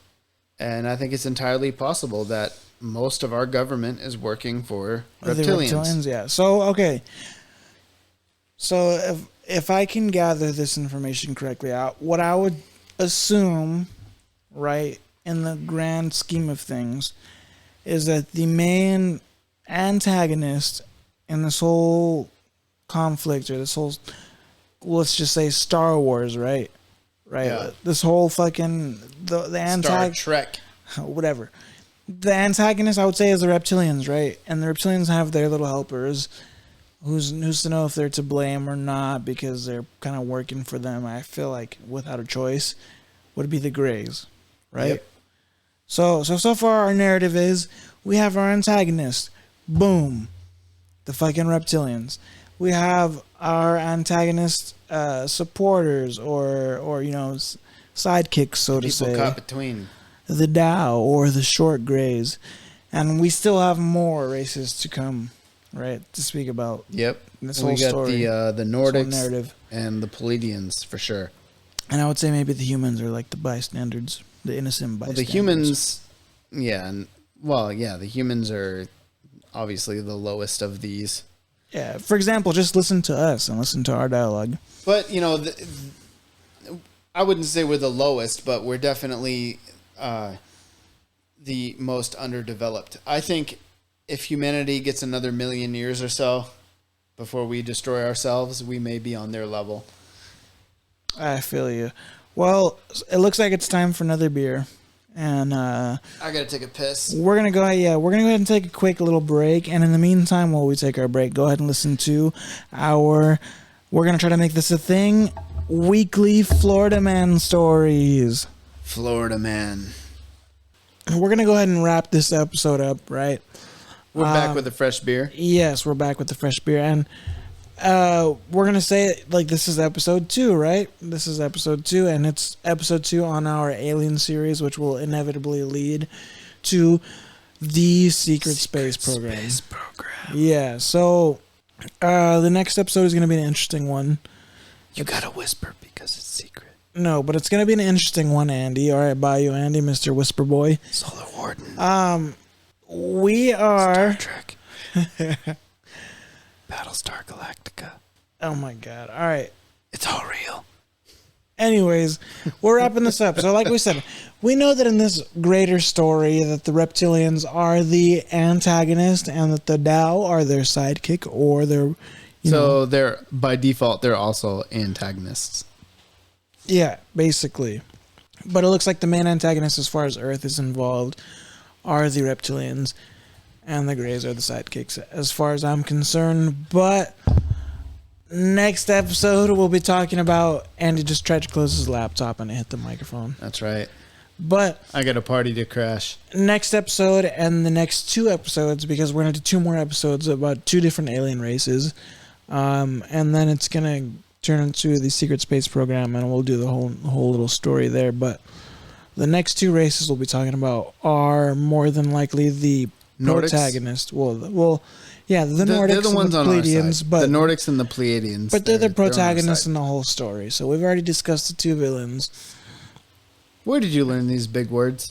A: And I think it's entirely possible that most of our government is working for reptilians.
B: The reptilians, yeah. So, okay. So, if I can gather this information correctly, what I would assume, right, in the grand scheme of things, is that the main antagonist in this whole conflict, or this whole, let's just say Star Wars, right? Right.
A: Yeah.
B: This whole fucking the
A: Star Trek,
B: whatever. The antagonist, I would say, is the reptilians, right? And the reptilians have their little helpers. Who's to know if they're to blame or not, because they're kind of working for them. I feel like without a choice would be the Greys, right? Yep. So far our narrative is we have our antagonist, boom, the fucking reptilians. We have our antagonist supporters or you know, sidekicks, so to say.
A: People caught between
B: the Tao or the short Greys, and we still have more races to come, right, to speak about.
A: Yep.
B: This
A: and
B: whole
A: we got
B: story,
A: the Nordics
B: narrative,
A: and the Pleiadians for sure.
B: And I would say maybe the humans are like the bystanders, the innocent bystanders.
A: Well, the humans, yeah, the humans are obviously the lowest of these.
B: Yeah, for example, just listen to us and listen to our dialogue.
A: But, you know, I wouldn't say we're the lowest, but we're definitely the most underdeveloped. I think if humanity gets another 1,000,000 years or so before we destroy ourselves, we may be on their level.
B: I feel you. Well, it looks like it's time for another beer. And
A: I gotta take a piss.
B: We're gonna go ahead and take a quick little break, and in the meantime, while we take our break, go ahead and listen to we're gonna try to make this a thing, weekly Florida Man stories.
A: Florida Man.
B: We're gonna go ahead and wrap this episode up, right?
A: We're back with a fresh beer.
B: Yes, we're back with the fresh beer, and we're gonna say like this is episode 2, right? This is episode 2, and it's episode 2 on our Alien series, which will inevitably lead to the Secret Space Program. Yeah. So the next episode is gonna be an interesting one.
A: You gotta whisper because it's secret.
B: No, but it's gonna be an interesting one, Andy. All right, bye, you, Andy, Mr. Whisper Boy.
A: Solar Warden.
B: We are
A: Star Trek. Battlestar Galactica.
B: Oh my god. All right.
A: It's all real.
B: Anyways, we're wrapping this up. So like we said, we know that in this greater story that the reptilians are the antagonist and that the Tao are their sidekick or their
A: So they're by default they're also antagonists.
B: Yeah, basically. But it looks like the main antagonist as far as Earth is involved are the reptilians. And the Greys are the sidekicks, as far as I'm concerned. But next episode, we'll be talking about... Andy just tried to close his laptop and it hit the microphone.
A: That's right.
B: But...
A: I got a party to crash.
B: Next episode and the next 2 episodes, because we're going to do 2 more episodes about 2 different alien races. And then it's going to turn into the Secret Space Program, and we'll do the whole little story there. But the next 2 races we'll be talking about are more than likely the...
A: Nordics?
B: Protagonist. Well, yeah, the Nordics
A: they're the ones
B: and the Pleiadians, but
A: the Nordics and the Pleiadians.
B: But they're the protagonists in the whole story. So we've already discussed the 2 villains.
A: Where did you learn these big words?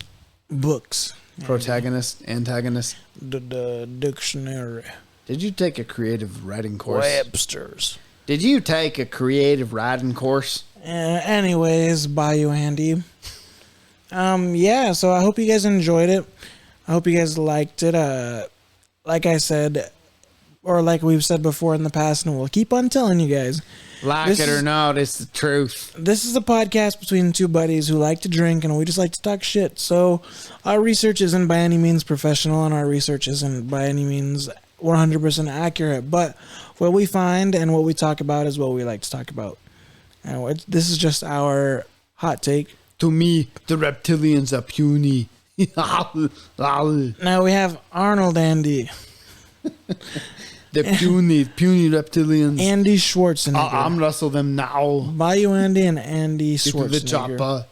B: Books.
A: Protagonist, antagonist.
B: The dictionary.
A: Did you take a creative writing course?
B: Webster's.
A: Did you take a creative writing course?
B: Anyways, bye you, Andy. Yeah, so I hope you guys enjoyed it. I hope you guys liked it. Like I said, or like we've said before in the past, and we'll keep on telling you guys.
A: Like it or not, it's the truth.
B: This is a podcast between 2 buddies who like to drink, and we just like to talk shit. So our research isn't by any means professional, and our research isn't by any means 100% accurate. But what we find and what we talk about is what we like to talk about. And this is just our hot take.
A: To me, the reptilians are puny.
B: Now we have Arnold Andy.
A: The puny reptilians.
B: Andy Schwarzenegger.
A: I'm wrestle them now.
B: Bayou Andy and Andy
A: Get to
B: Schwarzenegger.
A: the chopper.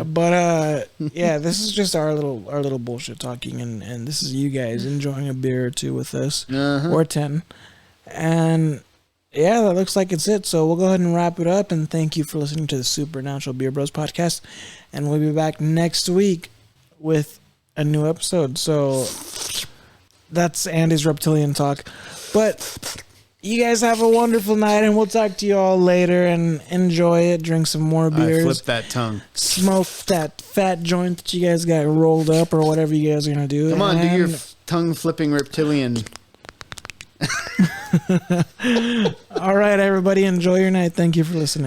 B: But yeah, this is just our little bullshit talking, and this is you guys enjoying a beer or two with us, or 10, and yeah, that looks like it's it. So we'll go ahead and wrap it up, and thank you for listening to the Supernatural Beer Bros podcast, and we'll be back next week with a new episode. So that's Andy's reptilian talk, but you guys have a wonderful night, and we'll talk to you all later, and enjoy it. Drink some more beers.
A: I flip that tongue.
B: Smoke that fat joint that you guys got rolled up, or whatever you guys are going to do.
A: Come on, do your tongue flipping reptilian.
B: All right, everybody, enjoy your night. Thank you for listening.